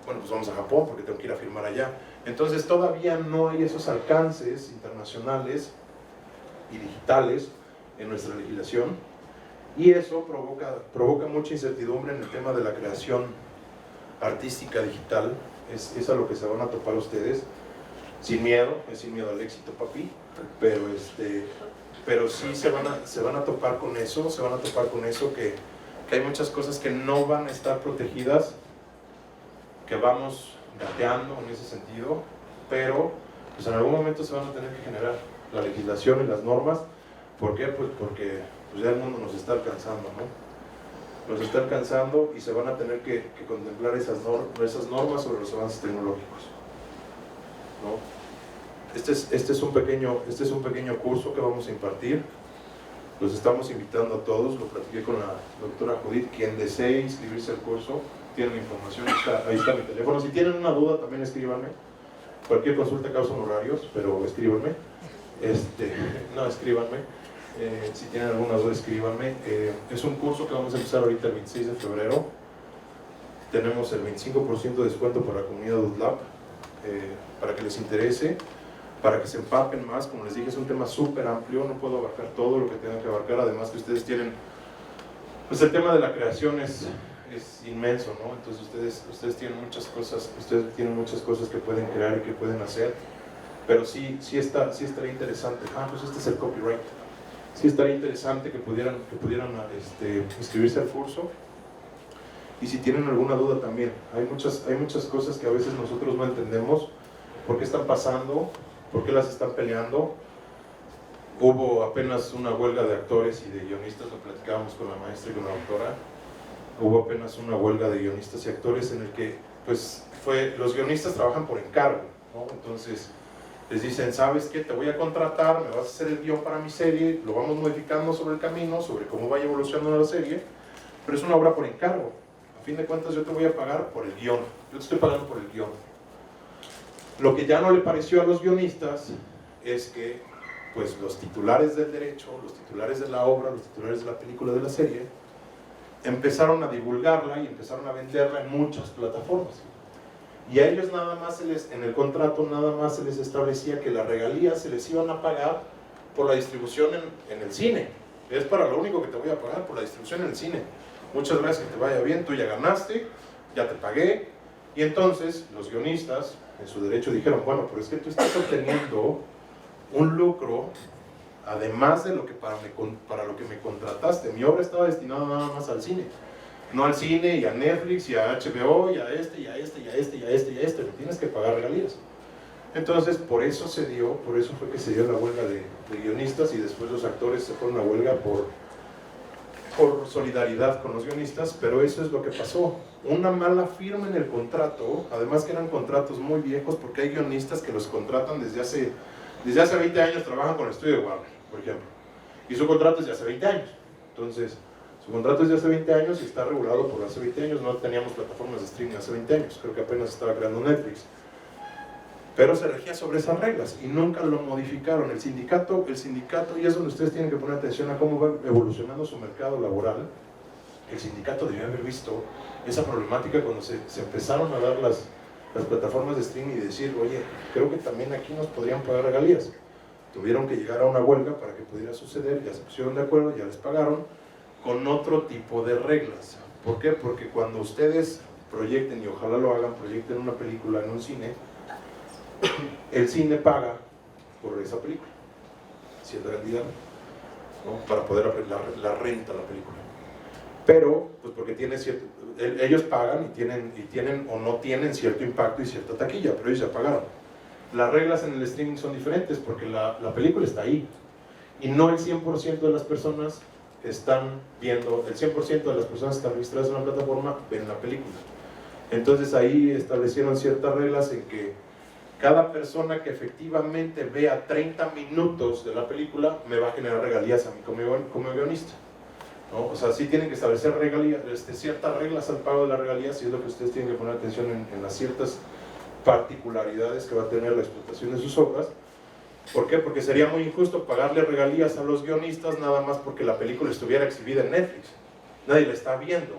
Speaker 2: Bueno, pues vamos a Japón porque tengo que ir a firmar allá. Entonces todavía no hay esos alcances internacionales y digitales en nuestra legislación, y eso provoca mucha incertidumbre en el tema de la creación artística digital. Es a lo que se van a topar ustedes, sin miedo al éxito, papi, pero sí se van a topar con eso, que hay muchas cosas que no van a estar protegidas, que vamos gateando en ese sentido, pero pues en algún momento se van a tener que generar la legislación y las normas. ¿Por qué? Pues porque ya el mundo nos está alcanzando, ¿no? Nos está alcanzando y se van a tener que contemplar esas normas sobre los avances tecnológicos, ¿no? Este es un pequeño curso que vamos a impartir. Los estamos invitando a todos. Lo platiqué con la doctora Judith. Quien desee inscribirse al curso, tiene la información, ahí está mi teléfono. Si tienen una duda, también escríbanme. Cualquier consulta causa honorarios, pero escríbanme. Escríbanme. Si tienen alguna duda, escríbanme. Es un curso que vamos a empezar ahorita el 26 de febrero. Tenemos el 25% de descuento para la comunidad UDLAP, para que les interese, para que se empapen más. Como les dije, es un tema súper amplio, no puedo abarcar todo lo que tengan que abarcar. Además que ustedes tienen, pues el tema de la creación es inmenso, ¿no? Entonces ustedes tienen muchas cosas que pueden crear y que pueden hacer, pero sí estaría interesante. Pues este es el copyright. Sí estaría interesante que pudieran inscribirse al curso. Y si tienen alguna duda también, hay muchas cosas que a veces nosotros no entendemos por qué están pasando, por qué las están peleando. Hubo apenas una huelga de actores y de guionistas, lo platicábamos con la maestra y con la doctora. Hubo apenas una huelga de guionistas y actores en el que, pues, los guionistas trabajan por encargo, ¿no? Entonces, Les dicen, ¿sabes qué? Te voy a contratar, me vas a hacer el guión para mi serie, lo vamos modificando sobre el camino, sobre cómo vaya evolucionando la serie, pero es una obra por encargo. A fin de cuentas yo te voy a pagar por el guión, yo te estoy pagando por el guión. Lo que ya no le pareció a los guionistas es que pues, los titulares del derecho, los titulares de la obra, los titulares de la película, de la serie, empezaron a divulgarla y empezaron a venderla en muchas plataformas. Y a ellos nada más en el contrato nada más se les establecía que las regalías se les iban a pagar por la distribución en el cine. Es para lo único que te voy a pagar, por la distribución en el cine. Muchas gracias, que te vaya bien, tú ya ganaste, ya te pagué. Y entonces los guionistas en su derecho dijeron, bueno, pero es que tú estás obteniendo un lucro además de lo que para lo que me contrataste. Mi obra estaba destinada nada más al cine. No al cine y a Netflix y a HBO y a este y a este y a este y a este y a este, le tienes que pagar regalías. Entonces por eso fue que se dio la huelga de guionistas y después los actores se fueron a huelga por solidaridad con los guionistas, pero eso es lo que pasó. Una mala firma en el contrato, además que eran contratos muy viejos porque hay guionistas que los contratan desde hace 20 años, trabajan con el estudio de Warner, por ejemplo, y su contrato es de hace 20 años. Entonces su contrato es de hace 20 años y está regulado por hace 20 años. No teníamos plataformas de streaming hace 20 años, creo que apenas estaba creando Netflix. Pero se regía sobre esas reglas y nunca lo modificaron. El sindicato, y es donde ustedes tienen que poner atención a cómo va evolucionando su mercado laboral. El sindicato debió haber visto esa problemática cuando se empezaron a dar las plataformas de streaming y decir, oye, creo que también aquí nos podrían pagar regalías. Tuvieron que llegar a una huelga para que pudiera suceder, ya se pusieron de acuerdo, ya les pagaron, con otro tipo de reglas. ¿Por qué? Porque cuando ustedes proyecten, y ojalá lo hagan, proyecten una película en un cine, el cine paga por esa película, cierta cantidad, ¿no? Para poder la renta la película. Pero, pues porque ellos pagan y tienen o no tienen cierto impacto y cierta taquilla, pero ellos ya pagaron. Las reglas en el streaming son diferentes porque la película está ahí y no el 100% de las personas están viendo, el 100% de las personas que están registradas en la plataforma ven la película. Entonces ahí establecieron ciertas reglas en que cada persona que efectivamente vea 30 minutos de la película me va a generar regalías a mí como guionista, ¿no? O sea, sí tienen que establecer regalías, ciertas reglas al pago de las regalías, y es lo que ustedes tienen que poner atención en las ciertas particularidades que va a tener la explotación de sus obras. ¿Por qué? Porque sería muy injusto pagarle regalías a los guionistas nada más porque la película estuviera exhibida en Netflix. Nadie la está viendo.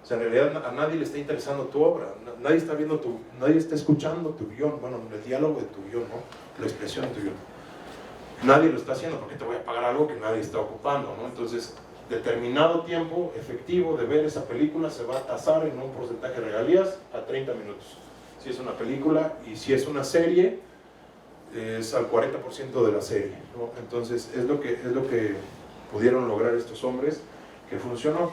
Speaker 2: O sea, en realidad a nadie le está interesando tu obra, nadie está viendo nadie está escuchando tu guión, bueno, el diálogo de tu guión, ¿no? La expresión de tu guión. Nadie lo está haciendo porque te voy a pagar algo que nadie está ocupando, ¿no? Entonces, determinado tiempo efectivo de ver esa película se va a tasar en un porcentaje de regalías a 30 minutos. Si es una película, y si es una serie, es al 40% de la serie, ¿no? Entonces, es lo que pudieron lograr estos hombres, que funcionó.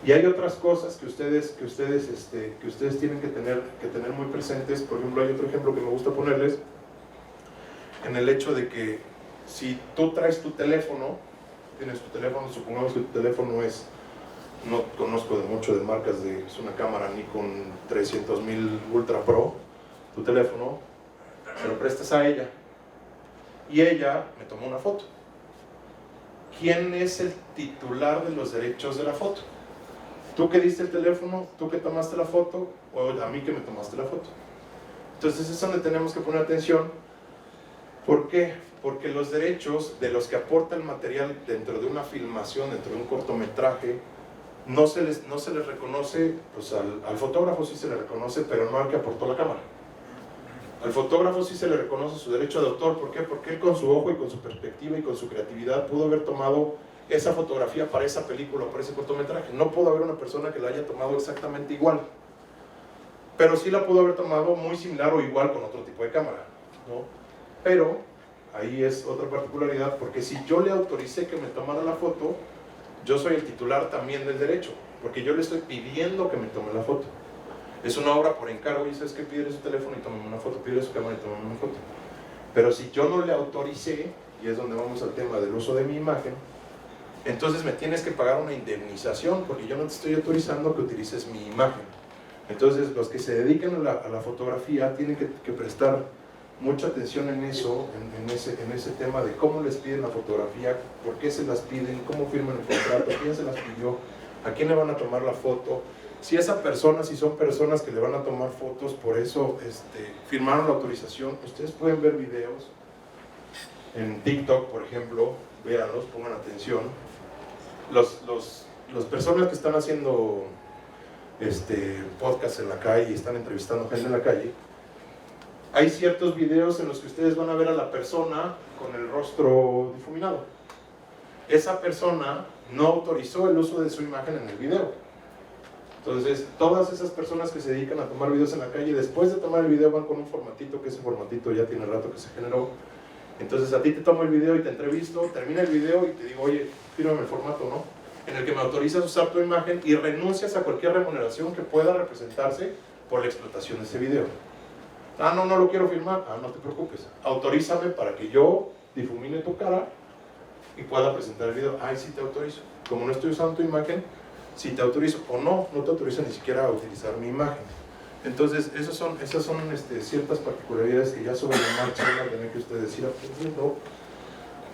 Speaker 2: Y hay otras cosas que ustedes tienen que tener muy presentes. Por ejemplo, hay otro ejemplo que me gusta ponerles, en el hecho de que si tú traes tu teléfono, tienes tu teléfono, supongamos que tu teléfono es, no conozco mucho de marcas, es una cámara Nikon 300.000 Ultra Pro, tu teléfono, se lo prestas a ella, y ella me tomó una foto. ¿Quién es el titular de los derechos de la foto? ¿Tú que diste el teléfono, tú que tomaste la foto, o a mí que me tomaste la foto? Entonces es donde tenemos que poner atención. ¿Por qué? Porque los derechos de los que aporta el material dentro de una filmación, dentro de un cortometraje, no se les reconoce, pues al fotógrafo sí se le reconoce, pero no al que aportó la cámara. Al fotógrafo sí se le reconoce su derecho de autor. ¿Por qué? Porque él con su ojo y con su perspectiva y con su creatividad pudo haber tomado esa fotografía para esa película o para ese cortometraje. No pudo haber una persona que la haya tomado exactamente igual, pero sí la pudo haber tomado muy similar o igual con otro tipo de cámara, ¿no? Pero ahí es otra particularidad, porque si yo le autoricé que me tomara la foto, yo soy el titular también del derecho, porque yo le estoy pidiendo que me tome la foto. Es una obra por encargo, y sabes que pídele su teléfono y tómame una foto, pídele su cámara y tómame una foto. Pero si yo no le autoricé, y es donde vamos al tema del uso de mi imagen, entonces me tienes que pagar una indemnización, porque yo no te estoy autorizando que utilices mi imagen. Entonces los que se dedican a la fotografía tienen que prestar mucha atención en eso, en ese tema de cómo les piden la fotografía, por qué se las piden, cómo firman el contrato, quién se las pidió, a quién le van a tomar la foto. Si esa persona, si son personas que le van a tomar fotos, por eso firmaron la autorización. Ustedes pueden ver videos en TikTok, por ejemplo, véanlos, pongan atención. Las personas que están haciendo podcast en la calle y están entrevistando gente en la calle, hay ciertos videos en los que ustedes van a ver a la persona con el rostro difuminado. Esa persona no autorizó el uso de su imagen en el video. Entonces, todas esas personas que se dedican a tomar videos en la calle, después de tomar el video van con un formatito, que ese formatito ya tiene rato que se generó. Entonces, a ti te tomo el video y te entrevisto, termina el video y te digo, oye, fírmame el formato, ¿no? En el que me autorizas usar tu imagen y renuncias a cualquier remuneración que pueda representarse por la explotación de ese video. Ah, no lo quiero firmar. Ah, no te preocupes. Autorízame para que yo difumine tu cara y pueda presentar el video. Ay, sí te autorizo. Como no estoy usando tu imagen, sí te autorizo. O no te autorizo ni siquiera a utilizar mi imagen. Entonces, esas son ciertas particularidades que ya sobre la marcha van a tener que ustedes ir aprendiendo.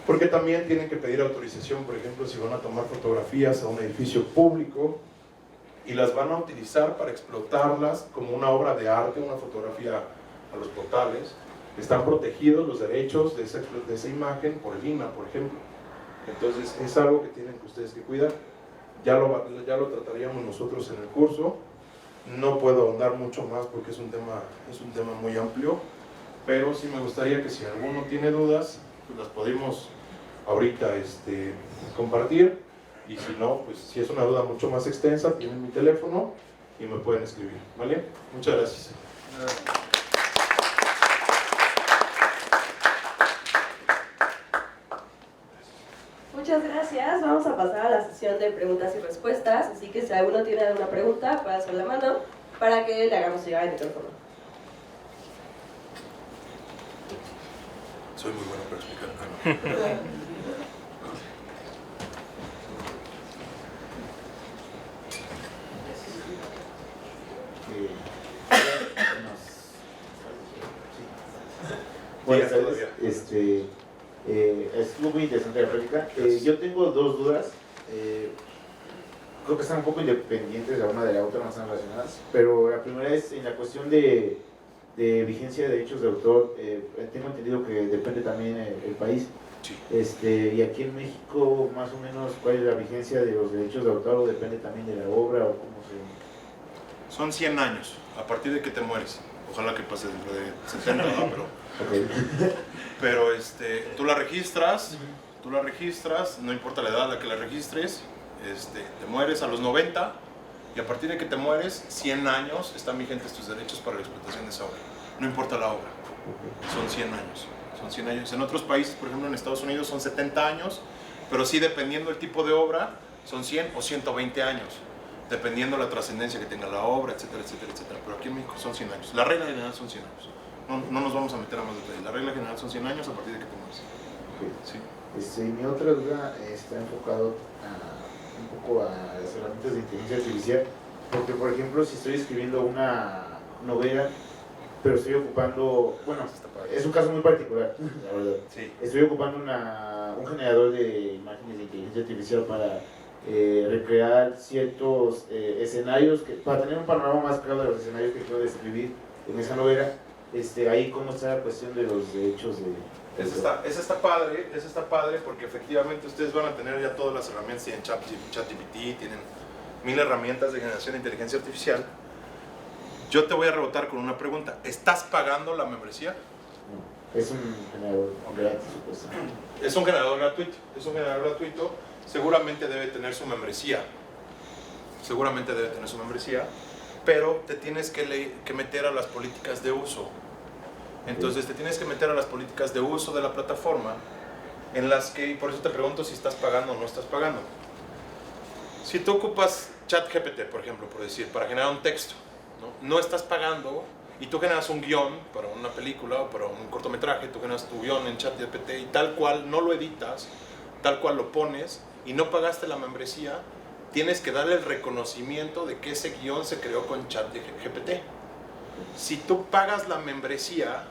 Speaker 2: Porque también tienen que pedir autorización, por ejemplo, si van a tomar fotografías a un edificio público y las van a utilizar para explotarlas como una obra de arte, una fotografía a los portales. Están protegidos los derechos de esa imagen por el INAH, por ejemplo. Entonces es algo que tienen que ustedes que cuidar. Ya lo trataríamos nosotros en el curso. No puedo ahondar mucho más porque es un tema muy amplio, pero sí me gustaría que si alguno tiene dudas, pues las podemos ahorita compartir, y si no, pues si es una duda mucho más extensa, tienen mi teléfono y me pueden escribir, ¿vale? Muchas gracias.
Speaker 3: Muchas gracias. Vamos a pasar a la sesión de preguntas y respuestas, así que si alguno tiene alguna pregunta, puede hacer la mano para que le hagamos llegar el micrófono.
Speaker 1: Soy muy bueno para explicar.
Speaker 4: Buenas tardes. Estuvo muy interesante la práctica. Yo tengo dos dudas. Creo que están un poco independientes la una de la otra, no están relacionadas. Pero la primera es en la cuestión de vigencia de derechos de autor. Tengo entendido que depende también el país.
Speaker 1: Sí.
Speaker 4: Y aquí en México, más o menos, ¿cuál es la vigencia de los derechos de autor? ¿O depende también de la obra? ¿O cómo se...?
Speaker 1: Son 100 años, a partir de que te mueres. Ojalá que pase dentro de 70, ¿no? Pero tú la registras, no importa la edad a la que la registres, te mueres a los 90 y a partir de que te mueres, 100 años están vigentes tus derechos para la explotación de esa obra. No importa la obra, son 100 años. Son 100 años. En otros países, por ejemplo en Estados Unidos, son 70 años, pero sí dependiendo del tipo de obra, son 100 o 120 años. Dependiendo la trascendencia que tenga la obra, etcétera, etcétera, etcétera. Pero aquí en México son 100 años. La regla general son 100 años. No nos vamos a meter a más detalles. La regla general son 100 años a partir de que te mueres. Sí.
Speaker 4: Mi otra duda está enfocado un poco a las herramientas de inteligencia artificial. Porque, por ejemplo, si estoy escribiendo una novela, pero estoy ocupando, bueno, es un caso muy particular, la verdad.
Speaker 1: Sí.
Speaker 4: Estoy ocupando un generador de imágenes de inteligencia artificial para recrear ciertos escenarios, para tener un panorama más claro de los escenarios que quiero describir en esa novela. Ahí cómo está la cuestión de los derechos de...
Speaker 1: Esa está padre porque efectivamente ustedes van a tener ya todas las herramientas, tienen ChatGPT, tienen 1000 herramientas de generación de inteligencia artificial. Yo te voy a rebotar con una pregunta. ¿Estás pagando la membresía?
Speaker 4: No, es un generador gratis, supuestamente.
Speaker 1: Es un generador gratuito. Seguramente debe tener su membresía. Pero te tienes que meter a las políticas de uso. Entonces te tienes que meter a las políticas de uso de la plataforma, en las que, y por eso te pregunto si estás pagando o no estás pagando. Si tú ocupas ChatGPT, por ejemplo, por decir, para generar un texto, no estás pagando, y tú generas un guión para una película o para un cortometraje, tú generas tu guión en ChatGPT y tal cual no lo editas, tal cual lo pones y no pagaste la membresía, tienes que darle el reconocimiento de que ese guión se creó con ChatGPT. Si tú pagas la membresía,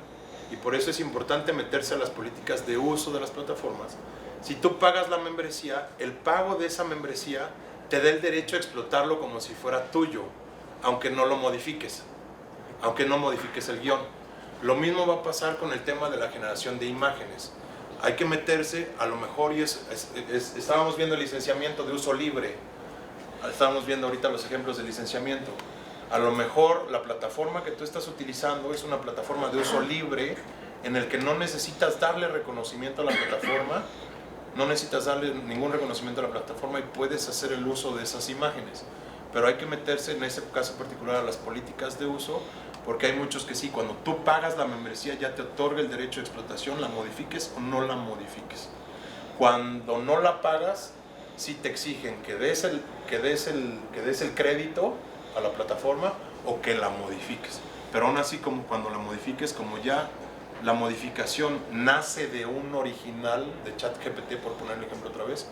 Speaker 1: Y por eso es importante meterse a las políticas de uso de las plataformas. Si tú pagas la membresía, el pago de esa membresía te da el derecho a explotarlo como si fuera tuyo, aunque no lo modifiques, aunque no modifiques el guión. Lo mismo va a pasar con el tema de la generación de imágenes. Hay que meterse, a lo mejor, y estábamos viendo el licenciamiento de uso libre, estábamos viendo ahorita los ejemplos de licenciamiento. A lo mejor la plataforma que tú estás utilizando es una plataforma de uso libre en el que no necesitas darle reconocimiento a la plataforma, no necesitas darle ningún reconocimiento a la plataforma y puedes hacer el uso de esas imágenes. Pero hay que meterse en ese caso particular a las políticas de uso, porque hay muchos que sí, cuando tú pagas la membresía ya te otorga el derecho de explotación, la modifiques o no la modifiques. Cuando no la pagas, sí te exigen que des el crédito a la plataforma o que la modifiques. Pero aún así, como cuando la modifiques, como ya la modificación nace de un original de ChatGPT, por poner el ejemplo otra vez,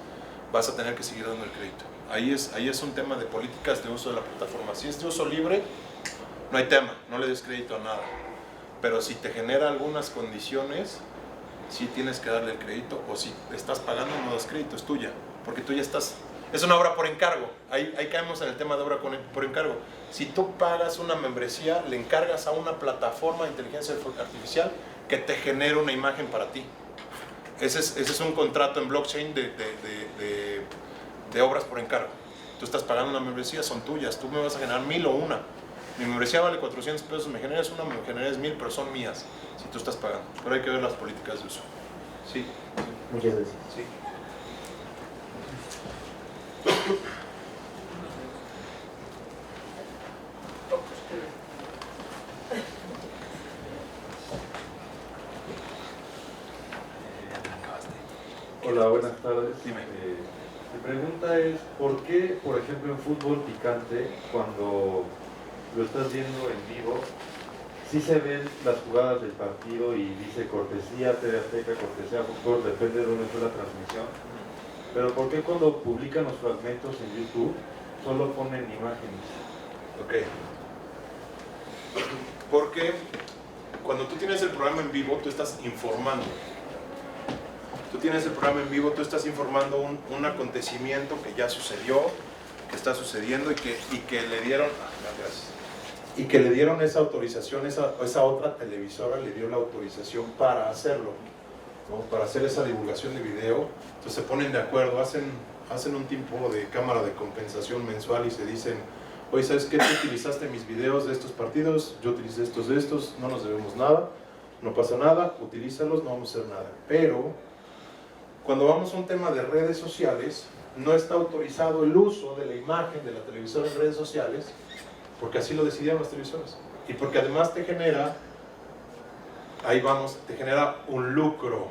Speaker 1: vas a tener que seguir dando el crédito. Ahí es un tema de políticas de uso de la plataforma. Si es de uso libre, no hay tema, no le des crédito a nada. Pero si te genera algunas condiciones, sí tienes que darle el crédito, o si estás pagando no das crédito, es tuya, porque tú ya estás... Es una obra por encargo, ahí caemos en el tema de obra por encargo. Si tú pagas una membresía, le encargas a una plataforma de inteligencia artificial que te genere una imagen para ti. Ese es un contrato en blockchain de obras por encargo. Tú estás pagando una membresía, son tuyas, tú me vas a generar 1000 o una. Mi membresía vale 400 pesos, me generas una, me generas 1000, pero son mías, si tú estás pagando. Pero hay que ver las políticas de uso. Sí.
Speaker 4: Muchas gracias.
Speaker 1: Sí.
Speaker 2: Hola, buenas tardes.
Speaker 1: Dime.
Speaker 2: Mi pregunta es, ¿por qué, por ejemplo, en fútbol picante, cuando lo estás viendo en vivo, sí se ven las jugadas del partido y dice cortesía TV Azteca, cortesía Fútbol, depende de dónde fue la transmisión? Pero ¿por qué cuando publican los fragmentos en YouTube solo ponen imágenes?
Speaker 1: Ok. Porque cuando tú tienes el programa en vivo, tú estás informando. Tú tienes el programa en vivo, tú estás informando un acontecimiento que ya sucedió, que está sucediendo y que le dieron... gracias. Y que le dieron esa autorización, esa otra televisora le dio la autorización para hacerlo, ¿no? Para hacer esa divulgación de video. Entonces se ponen de acuerdo, hacen un tipo de cámara de compensación mensual y se dicen, oye, ¿sabes qué? Tú utilizaste mis videos de estos partidos, yo utilicé estos de estos, no nos debemos nada, no pasa nada, utilízalos, no vamos a hacer nada. Pero cuando vamos a un tema de redes sociales, no está autorizado el uso de la imagen de la televisora en redes sociales, porque así lo decidieron las televisoras. Y porque además te genera, ahí vamos, te genera un lucro.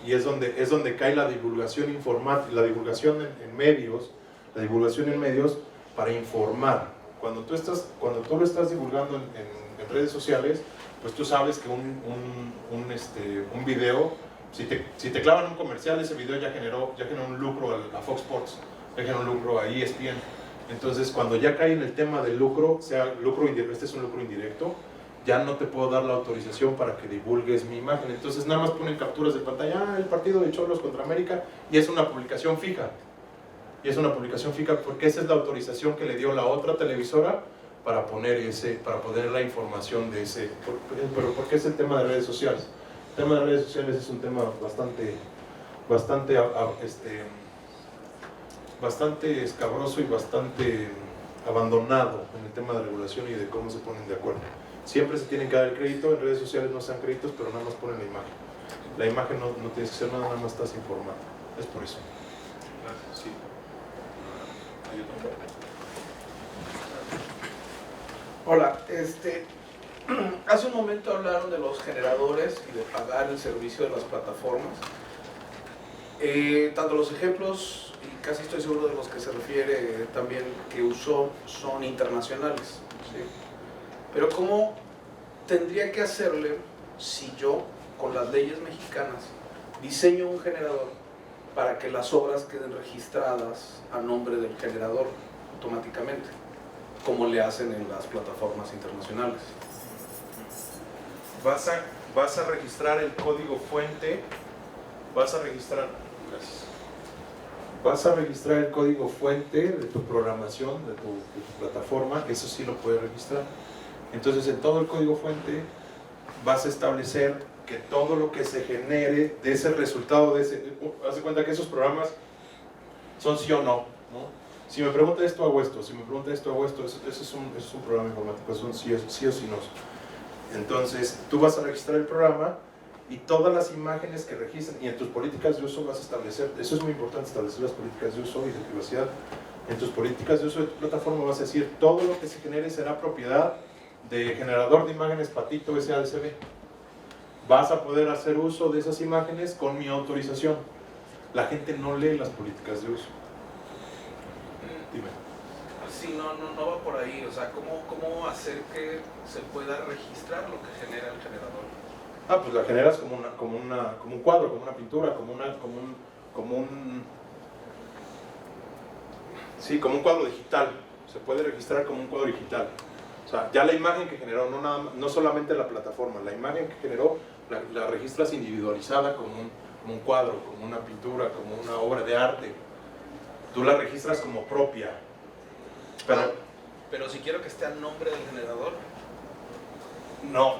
Speaker 1: Y es donde cae la divulgación informática, la divulgación en medios, la divulgación en medios para informar. Cuando tú lo estás divulgando en redes sociales, pues tú sabes que un video, si te clavan un comercial, ese video ya generó un lucro a Fox Sports, ya generó un lucro a ESPN. Entonces, cuando ya cae en el tema del lucro, sea lucro indirecto, este es un lucro indirecto, ya no te puedo dar la autorización para que divulgues mi imagen. Entonces, nada más ponen capturas de pantalla, el partido de Cholos contra América, y es una publicación fija. Y es una publicación fija porque esa es la autorización que le dio la otra televisora para poner la información de ese. Pero ¿por qué es el tema de redes sociales? El tema de redes sociales es un tema bastante escabroso y bastante abandonado en el tema de regulación y de cómo se ponen de acuerdo. Siempre se tienen que dar el crédito, en redes sociales no se dan créditos, pero nada más ponen la imagen. La imagen no tienes que hacer nada, nada más estás informando. Es por eso. Gracias, sí.
Speaker 5: Hola, hace un momento hablaron de los generadores y de pagar el servicio de las plataformas. Tanto los ejemplos, y casi estoy seguro de los que se refiere también que usó, son internacionales, ¿sí? Pero ¿cómo tendría que hacerle si yo, con las leyes mexicanas, diseño un generador para que las obras queden registradas a nombre del generador automáticamente, como le hacen en las plataformas internacionales?
Speaker 2: vas a registrar el código fuente, vas a registrar el código fuente de tu programación, de tu plataforma, eso sí lo puedes registrar. Entonces en todo el código fuente vas a establecer que todo lo que se genere de ese resultado, haz de cuenta que esos programas son sí o no, ¿no? Si me pregunta esto, hago esto, si me pregunta esto, hago esto, eso es un programa informático, son sí o sí no. Entonces tú vas a registrar el programa y todas las imágenes que registren, y en tus políticas de uso vas a establecer, eso es muy importante, establecer las políticas de uso y de privacidad. En tus políticas de uso de tu plataforma vas a decir, todo lo que se genere será propiedad de generador de imágenes Patito SADCB. Vas a poder hacer uso de esas imágenes con mi autorización. La gente no lee las políticas de uso. Dime.
Speaker 5: Sí, no va por ahí. O sea, ¿cómo hacer que se pueda registrar lo que genera el generador?
Speaker 2: Pues la generas como un cuadro, como una pintura, como un cuadro digital. Se puede registrar como un cuadro digital. O sea, ya la imagen que generó, no solamente la plataforma, la imagen que generó la registras individualizada como un cuadro, como una pintura, como una obra de arte. Tú la registras como propia.
Speaker 5: Pero si quiero que esté a nombre del generador.
Speaker 2: No.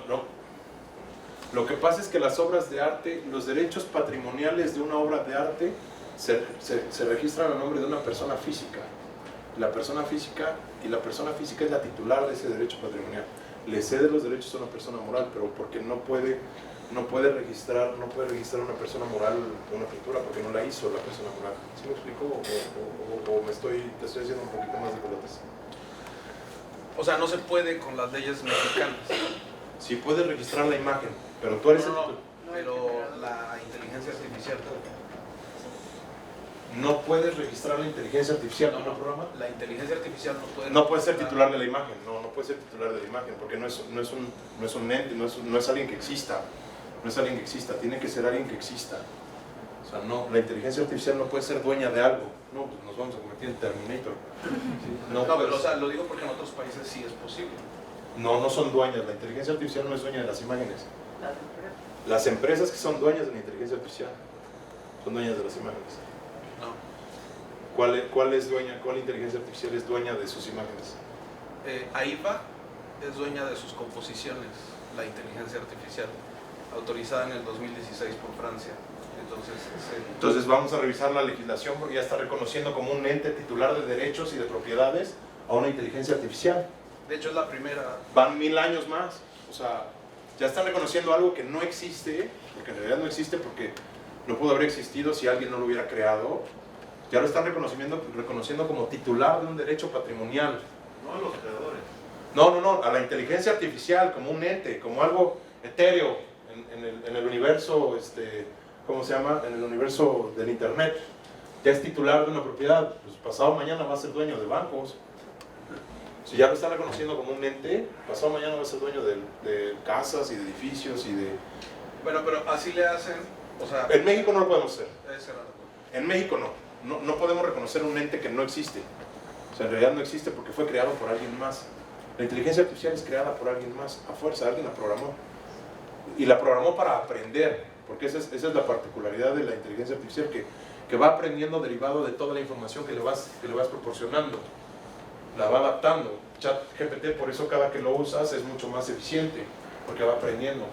Speaker 2: Lo que pasa es que las obras de arte, los derechos patrimoniales de una obra de arte se registran a nombre de una persona física. La persona física es la titular de ese derecho patrimonial. Le cede los derechos a una persona moral, pero porque no puede registrar una persona moral una pintura porque no la hizo la persona moral. ¿Sí me explico? ¿O te estoy haciendo un poquito más de pelotas?
Speaker 5: O sea, no se puede con las leyes mexicanas.
Speaker 2: Sí puedes registrar la imagen, pero tú eres
Speaker 5: pero la inteligencia artificial.
Speaker 2: No puedes registrar la inteligencia artificial en un programa.
Speaker 5: La inteligencia artificial
Speaker 2: no puede ser titular de la imagen. No puede ser titular de la imagen porque no es un ente, no es alguien que exista. No es alguien que exista, tiene que ser alguien que exista. O sea, no, la inteligencia artificial no puede ser dueña de algo. No, pues nos vamos a convertir en Terminator. ¿Sí?
Speaker 5: Pero o sea, lo digo porque en otros países sí es posible.
Speaker 2: No son dueñas. La inteligencia artificial no es dueña de las imágenes. Las empresas que son dueñas de la inteligencia artificial son dueñas de las imágenes.
Speaker 5: No.
Speaker 2: ¿Cuál inteligencia artificial es dueña de sus imágenes?
Speaker 5: AIPA es dueña de sus composiciones, la inteligencia artificial, autorizada en el 2016 por Francia.
Speaker 2: Entonces vamos a revisar la legislación porque ya está reconociendo como un ente titular de derechos y de propiedades a una inteligencia artificial.
Speaker 5: De hecho es la primera.
Speaker 2: Van 1000 años más. O sea, ya están reconociendo algo que no existe, porque en realidad no existe porque no pudo haber existido si alguien no lo hubiera creado. Ya lo están reconociendo como titular de un derecho patrimonial.
Speaker 1: No a los creadores.
Speaker 2: No, a la inteligencia artificial como un ente, como algo etéreo en el universo, ¿cómo se llama? En el universo del internet. Ya es titular de una propiedad, pues pasado mañana va a ser dueño de bancos. Si ya lo están reconociendo como un ente, pasado mañana va a ser dueño de casas y de edificios y de...
Speaker 5: Bueno, pero así le hacen, o sea...
Speaker 2: En México no lo podemos hacer.
Speaker 5: Ese era el...
Speaker 2: En México no podemos reconocer un ente que no existe. O sea, en realidad no existe porque fue creado por alguien más. La inteligencia artificial es creada por alguien más, a fuerza, alguien la programó. Y la programó para aprender, porque esa es la particularidad de la inteligencia artificial, que va aprendiendo derivado de toda la información que le vas proporcionando. La va adaptando. ChatGPT, por eso cada que lo usas es mucho más eficiente, porque va aprendiendo,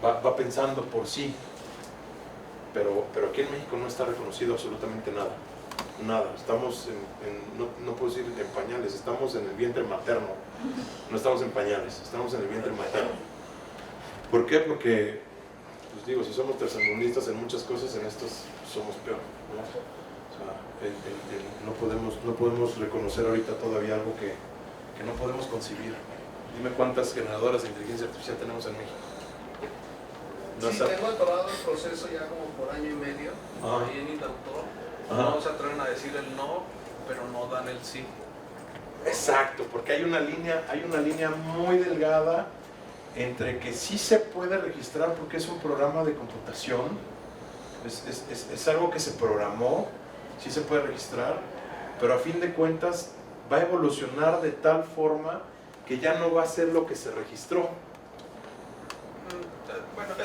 Speaker 2: va pensando por sí. Pero aquí en México no está reconocido absolutamente nada. Estamos no puedo decir en pañales, estamos en el vientre materno. No estamos en pañales, estamos en el vientre materno. ¿Por qué? Porque, pues digo, si somos tercermundistas en muchas cosas, en estos somos peor, ¿no? O sea, no podemos reconocer ahorita todavía algo que no podemos concebir. Dime cuántas generadoras de inteligencia artificial tenemos en México.
Speaker 5: Sí, tengo atorado el proceso ya como por año y medio, ahí en Indautor. No se atreven a decir el no, pero no dan el sí.
Speaker 2: Exacto, porque hay una línea muy delgada entre que sí se puede registrar porque es un programa de computación, es algo que se programó, sí se puede registrar, pero a fin de cuentas va a evolucionar de tal forma que ya no va a ser lo que se registró.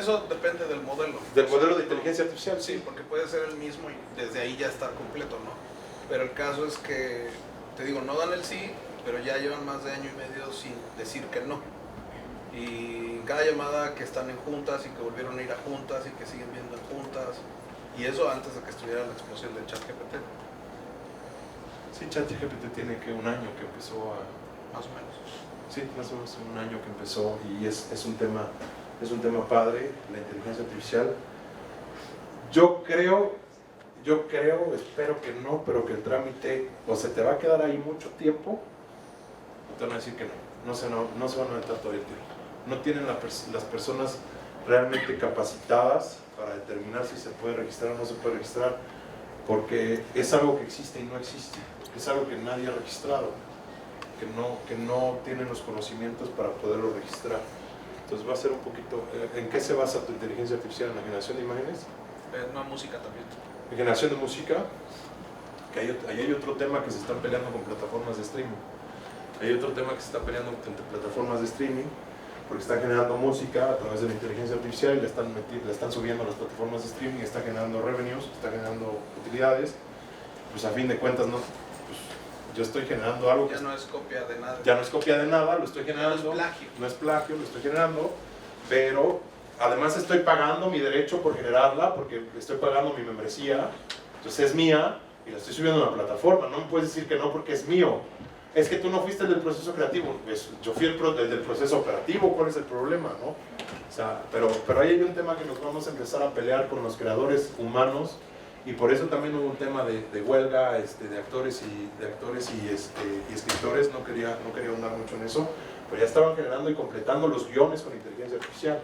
Speaker 5: eso depende del modelo.
Speaker 1: Del modelo de inteligencia artificial,
Speaker 5: Sí,
Speaker 1: sí.
Speaker 5: porque puede ser el mismo y desde ahí ya está completo, ¿no? Pero el caso es que, te digo, no dan el sí, pero ya llevan más de año y medio sin decir que no. Y cada llamada que están en juntas y que volvieron a ir a juntas y que siguen viendo en juntas, y eso antes de que estuviera la explosión del ChatGPT,
Speaker 1: Sí, ChatGPT tiene que un año que empezó a...
Speaker 5: más o menos.
Speaker 1: Sí, más o menos un año que empezó y es un tema padre, la inteligencia artificial. Yo creo, espero que no, pero que el trámite o se te va a quedar ahí mucho tiempo, o te van a decir que no se van a aventar todo el tiempo. No tienen las personas realmente capacitadas para determinar si se puede registrar o no se puede registrar, porque es algo que existe y no existe, es algo que nadie ha registrado, que no tienen los conocimientos para poderlo registrar. Entonces va a ser un poquito... ¿En qué se basa tu inteligencia artificial? ¿En la generación de imágenes?
Speaker 5: No, música también.
Speaker 1: En generación de música, que ahí hay otro tema que se están peleando con plataformas de streaming. Hay otro tema que se está peleando entre plataformas de streaming, porque están generando música a través de la inteligencia artificial y la están subiendo a las plataformas de streaming, está generando revenues, está generando utilidades. Pues a fin de cuentas, no, pues, yo estoy generando algo que
Speaker 5: Ya no es copia de nada.
Speaker 1: ya no es copia de nada, lo estoy generando.
Speaker 5: No es plagio.
Speaker 1: No es plagio, lo estoy generando, pero además estoy pagando mi derecho por generarla, porque estoy pagando mi membresía, entonces es mía y la estoy subiendo a una plataforma. No me puedes decir que no porque es mío. Es que tú no fuiste el del proceso creativo, pues, yo fui el del proceso operativo, ¿cuál es el problema? ¿No? O sea, pero ahí hay un tema que nos vamos a empezar a pelear con los creadores humanos, y por eso también hubo un tema de huelga de actores y escritores. No quería ahondar mucho en eso, pero ya estaban generando y completando los guiones con inteligencia artificial.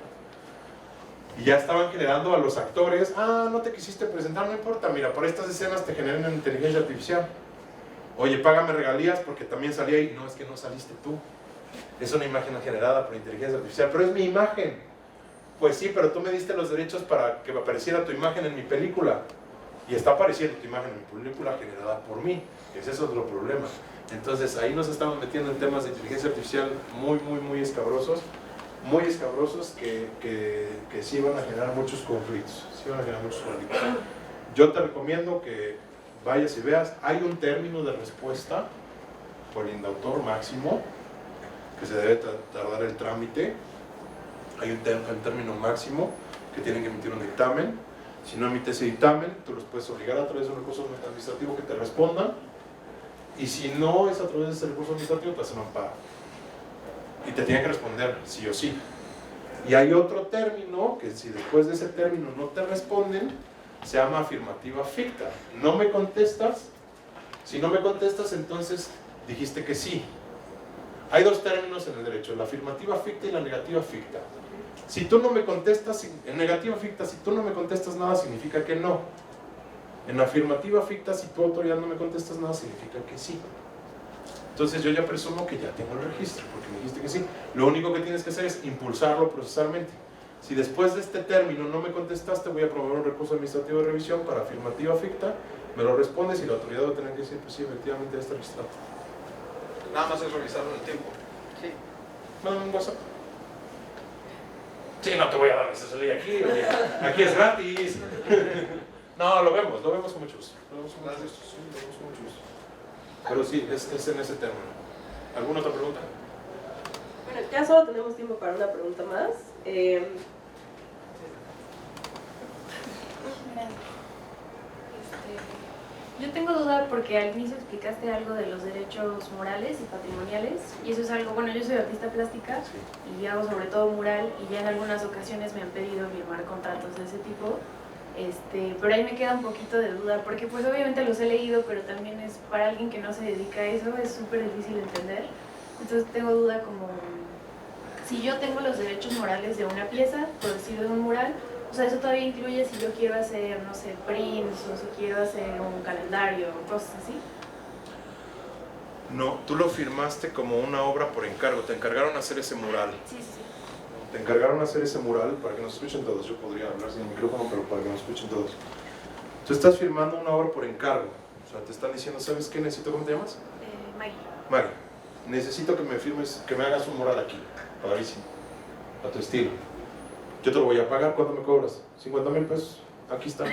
Speaker 1: Y ya estaban generando a los actores, no te quisiste presentar, no importa, mira, por estas escenas te generan en inteligencia artificial. Oye, págame regalías porque también salí ahí. No, es que no saliste tú. Es una imagen generada por inteligencia artificial, pero es mi imagen. Pues sí, pero tú me diste los derechos para que apareciera tu imagen en mi película. Y está apareciendo tu imagen en mi película generada por mí. Ese es otro problema. Entonces ahí nos estamos metiendo en temas de inteligencia artificial muy escabrosos. Muy escabrosos que sí van a generar muchos conflictos. Yo te recomiendo que vayas y veas. Hay un término de respuesta por el indautor máximo que se debe tardar el trámite. Hay un término máximo que tienen que emitir un dictamen. Si no emites ese dictamen, tú los puedes obligar a través de un recurso administrativo que te respondan, y si no es a través de ese recurso administrativo, te hacen un amparo y te tienen que responder sí o sí. Y hay otro término que, si después de ese término no te responden, se llama afirmativa ficta. No me contestas. Si no me contestas, entonces dijiste que sí. Hay dos términos en el derecho: la afirmativa ficta y la negativa ficta. Si tú no me contestas, en negativa ficta, si tú no me contestas nada, significa que no. En afirmativa ficta, si tu autoridad no me contestas nada, significa que sí. Entonces yo ya presumo que ya tengo el registro, porque me dijiste que sí. Lo único que tienes que hacer es impulsarlo procesalmente. Si después de este término no me contestaste, voy a promover un recurso administrativo de revisión para afirmativa ficta, me lo respondes y la autoridad va a tener que decir, pues sí, efectivamente ya está registrado.
Speaker 5: Nada más es revisarlo en el tiempo.
Speaker 3: Sí.
Speaker 1: Mándame un WhatsApp. Sí, no te voy a dar asesoría aquí, oye, aquí es gratis. No, lo vemos con mucho gusto. Lo vemos con mucho gusto, sí, lo vemos con mucho gusto. Pero sí, es en ese término. ¿Alguna otra pregunta?
Speaker 3: Bueno, ya solo tenemos tiempo para una pregunta más.
Speaker 6: Yo tengo duda porque al inicio explicaste algo de los derechos morales y patrimoniales, y eso es algo, bueno, yo soy artista plástica y hago sobre todo mural, y ya en algunas ocasiones me han pedido firmar contratos de ese tipo, pero ahí me queda un poquito de duda, porque pues obviamente los he leído, pero también es para alguien que no se dedica a eso, es súper difícil entender. Entonces tengo duda como, si yo tengo los derechos morales de una pieza, por decirlo, de un mural, o sea, eso todavía incluye si yo quiero hacer, no sé, prints, o si quiero hacer un calendario, cosas así.
Speaker 1: No, tú lo firmaste como una obra por encargo, te encargaron hacer ese mural.
Speaker 6: Sí.
Speaker 1: Te encargaron hacer ese mural, para que nos escuchen todos. Yo podría hablar sin micrófono, pero para que nos escuchen todos. Tú estás firmando una obra por encargo. O sea, te están diciendo, ¿sabes qué necesito? ¿Cómo te llamas?
Speaker 6: Maggie.
Speaker 1: Mari, necesito que me firmes, que me hagas un mural aquí, padrísimo, a tu estilo.
Speaker 2: Yo te lo voy a pagar, ¿cuánto me cobras? 50,000 pesos, aquí está.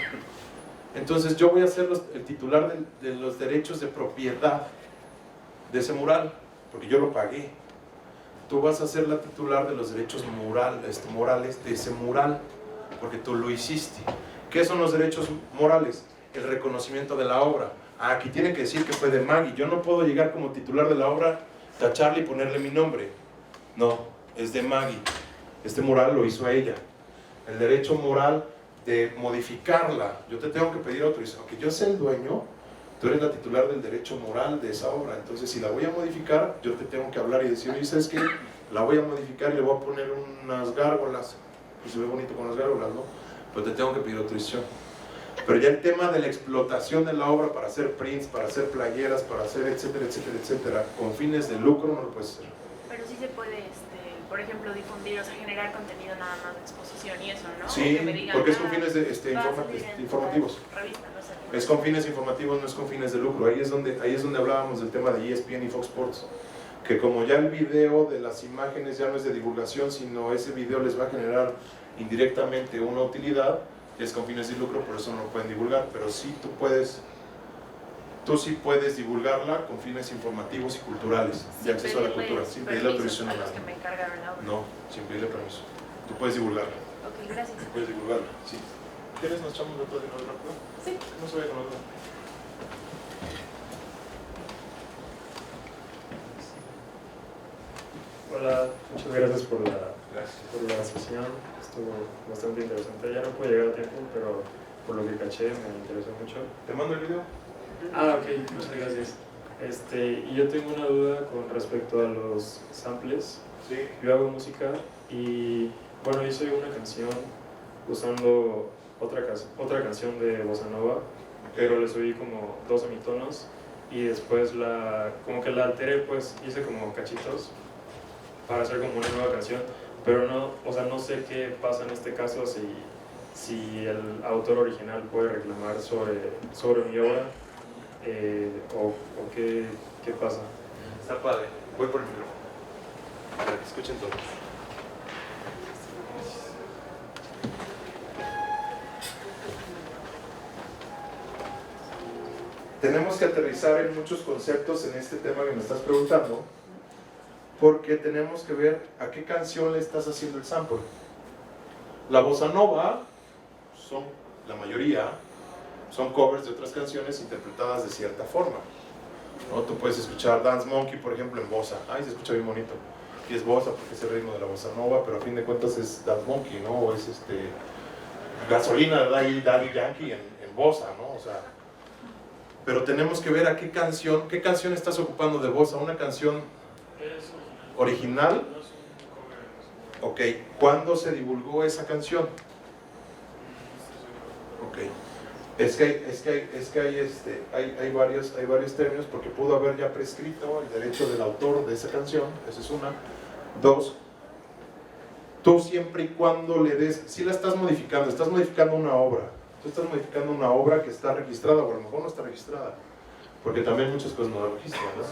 Speaker 2: Entonces yo voy a ser el titular de los derechos de propiedad de ese mural, porque yo lo pagué. Tú vas a ser la titular de los derechos morales de ese mural, porque tú lo hiciste. ¿Qué son los derechos morales? El reconocimiento de la obra. Ah, aquí tiene que decir que fue de Maggie. Yo no puedo llegar como titular de la obra, tacharle y ponerle mi nombre. No, es de Maggie. Este mural lo hizo ella. El derecho moral de modificarla. Yo te tengo que pedir autorización. Aunque yo sea el dueño, tú eres la titular del derecho moral de esa obra. Entonces, si la voy a modificar, yo te tengo que hablar y decir, oye, ¿sabes qué? La voy a modificar y le voy a poner unas gárgolas. Y se ve bonito con las gárgolas, ¿no? Pero te tengo que pedir autorización. Pero ya el tema de la explotación de la obra para hacer prints, para hacer playeras, para hacer etcétera, etcétera, etcétera, con fines de lucro no lo puedes hacer.
Speaker 6: Pero sí se puede, por ejemplo, difundir, o sea, generar contenido nada más de exposición y eso, ¿no?
Speaker 2: Sí,
Speaker 6: Que me digan,
Speaker 2: porque es con fines de,
Speaker 6: va a salir en
Speaker 2: informativos.
Speaker 6: revista, no sé.
Speaker 2: Es con fines informativos, no es con fines de lucro. Ahí es donde hablábamos del tema de ESPN y Fox Sports. Que como ya el video de las imágenes ya no es de divulgación, sino ese video les va a generar indirectamente una utilidad, es con fines de lucro, por eso no lo pueden divulgar. Pero sí tú sí puedes divulgarla con fines informativos y culturales, de acceso a la cultura, sin pedirle autorización a
Speaker 6: los
Speaker 2: nadie.
Speaker 6: que me encargaron la obra.
Speaker 2: No, sin pedirle permiso. Tú puedes divulgarla.
Speaker 6: Ok, gracias.
Speaker 2: Puedes divulgarla, sí. ¿Quieres nos echamos otro de nuevo rápido?
Speaker 6: Sí.
Speaker 2: No se vaya con otro.
Speaker 7: Hola, muchas gracias por la sesión, estuvo bastante interesante. Ya no pude llegar a tiempo, pero por lo que caché me interesó mucho.
Speaker 2: ¿Te mando el video?
Speaker 7: Ah, ok, muchas gracias. Y yo tengo una duda con respecto a los samples.
Speaker 2: Sí.
Speaker 7: Yo hago música y, bueno, hice una canción usando otra canción de Bossa Nova, pero le subí como 2 semitonos y después como que la alteré, pues hice como cachitos para hacer como una nueva canción, pero no, o sea, no sé qué pasa en este caso, si el autor original puede reclamar sobre mi obra, o qué pasa.
Speaker 2: Está padre. Voy por el micrófono. Para que escuchen todos. Tenemos que aterrizar en muchos conceptos en este tema que me estás preguntando, porque tenemos que ver a qué canción le estás haciendo el sample. La bossa nova, la mayoría, son covers de otras canciones interpretadas de cierta forma, ¿no? Tú puedes escuchar Dance Monkey, por ejemplo, en bossa. Ay, se escucha bien bonito. Y es bossa porque es el ritmo de la bossa nova, pero a fin de cuentas es Dance Monkey, ¿no? O es gasolina de Daddy Yankee en bossa, ¿no? O sea, pero tenemos que ver a qué canción estás ocupando de bossa. Una canción original. Ok, ¿cuándo se divulgó esa canción? Ok, es que hay varios términos, porque pudo haber ya prescrito el derecho del autor de esa canción. Esa es una. 2, tú siempre y cuando le des, si la estás modificando una obra. Tú estás modificando una obra que está registrada, o a lo mejor no está registrada, porque también muchas cosas no la registran, ¿no?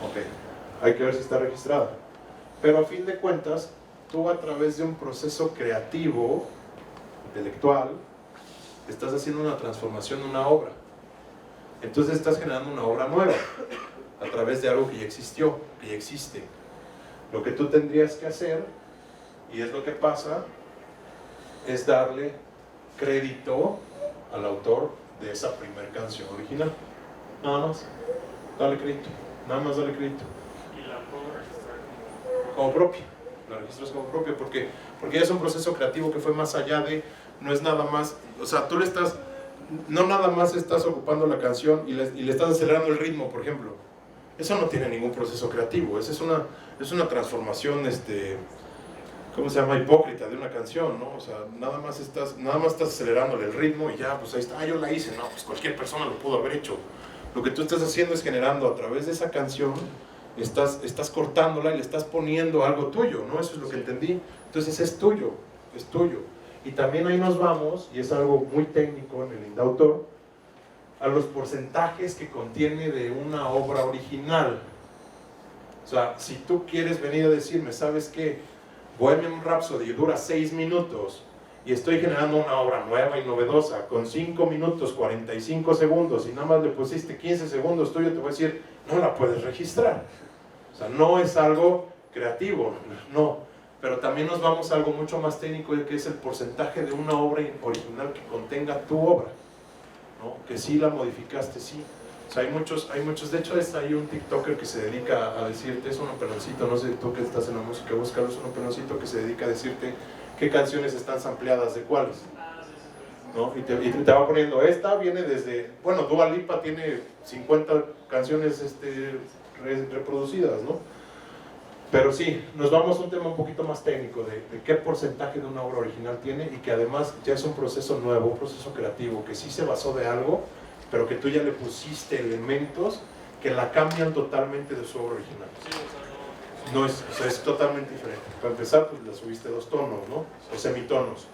Speaker 2: Ok, hay que ver si está registrada. Pero a fin de cuentas, tú a través de un proceso creativo, intelectual, estás haciendo una transformación de una obra. Entonces estás generando una obra nueva, a través de algo que ya existió, que ya existe. Lo que tú tendrías que hacer, y es lo que pasa, es darle crédito al autor de esa primer canción original. Nada más, dale crédito, nada más dale crédito.
Speaker 7: ¿Y la puedo registrar
Speaker 2: como propia? La registras como propia porque ya es un proceso creativo que fue más allá de, no es nada más, o sea, tú no nada más estás ocupando la canción y le estás acelerando el ritmo, por ejemplo. Eso no tiene ningún proceso creativo, esa es una transformación, ¿cómo se llama? Hipócrita de una canción, ¿no? O sea, nada más estás acelerándole el ritmo y ya, pues ahí está, yo la hice, no, pues cualquier persona lo pudo haber hecho. Lo que tú estás haciendo es generando a través de esa canción, estás cortándola y le estás poniendo algo tuyo, ¿no? Eso es lo que entendí. Entonces es tuyo. Y también ahí nos vamos, y es algo muy técnico en el indautor, a los porcentajes que contiene de una obra original. O sea, si tú quieres venir a decirme, ¿sabes qué? Bohemian Rhapsody dura 6 minutos y estoy generando una obra nueva y novedosa con 5 minutos 45 segundos y nada más le pusiste 15 segundos tuyo, te voy a decir, no la puedes registrar. O sea, no es algo creativo, no. Pero también nos vamos a algo mucho más técnico, que es el porcentaje de una obra original que contenga tu obra, ¿no? Que sí la modificaste, sí. O sea, hay muchos, de hecho hay un TikToker que se dedica a decirte, es un peloncito, no sé tú que estás en la música, búscalo, es un peloncito que se dedica a decirte qué canciones están sampleadas de cuáles, ¿no? Y te va poniendo, esta viene desde, bueno, Dua Lipa tiene 50 canciones reproducidas, ¿no? Pero sí, nos vamos a un tema un poquito más técnico de qué porcentaje de una obra original tiene y que además ya es un proceso nuevo, un proceso creativo, que sí se basó de algo, pero que tú ya le pusiste elementos que la cambian totalmente de su obra original. No es, o sea, es totalmente diferente. Para empezar, pues la subiste 2 tonos, ¿no? O semitonos.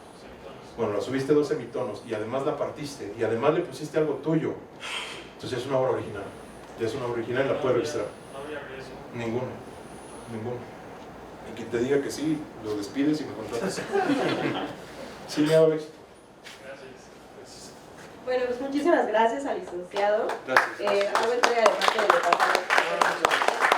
Speaker 2: Bueno, la subiste 2 semitonos y además la partiste y además le pusiste algo tuyo. Entonces es una obra original. Ya es una obra original y la puedes registrar.
Speaker 7: No habría riesgo.
Speaker 2: Ninguno. Y quien te diga que sí, lo despides y me contratas. Sí, me hago éxito.
Speaker 7: Gracias.
Speaker 3: Bueno, pues muchísimas gracias al licenciado.
Speaker 2: Gracias.
Speaker 3: Hago entrega de parte del departamento.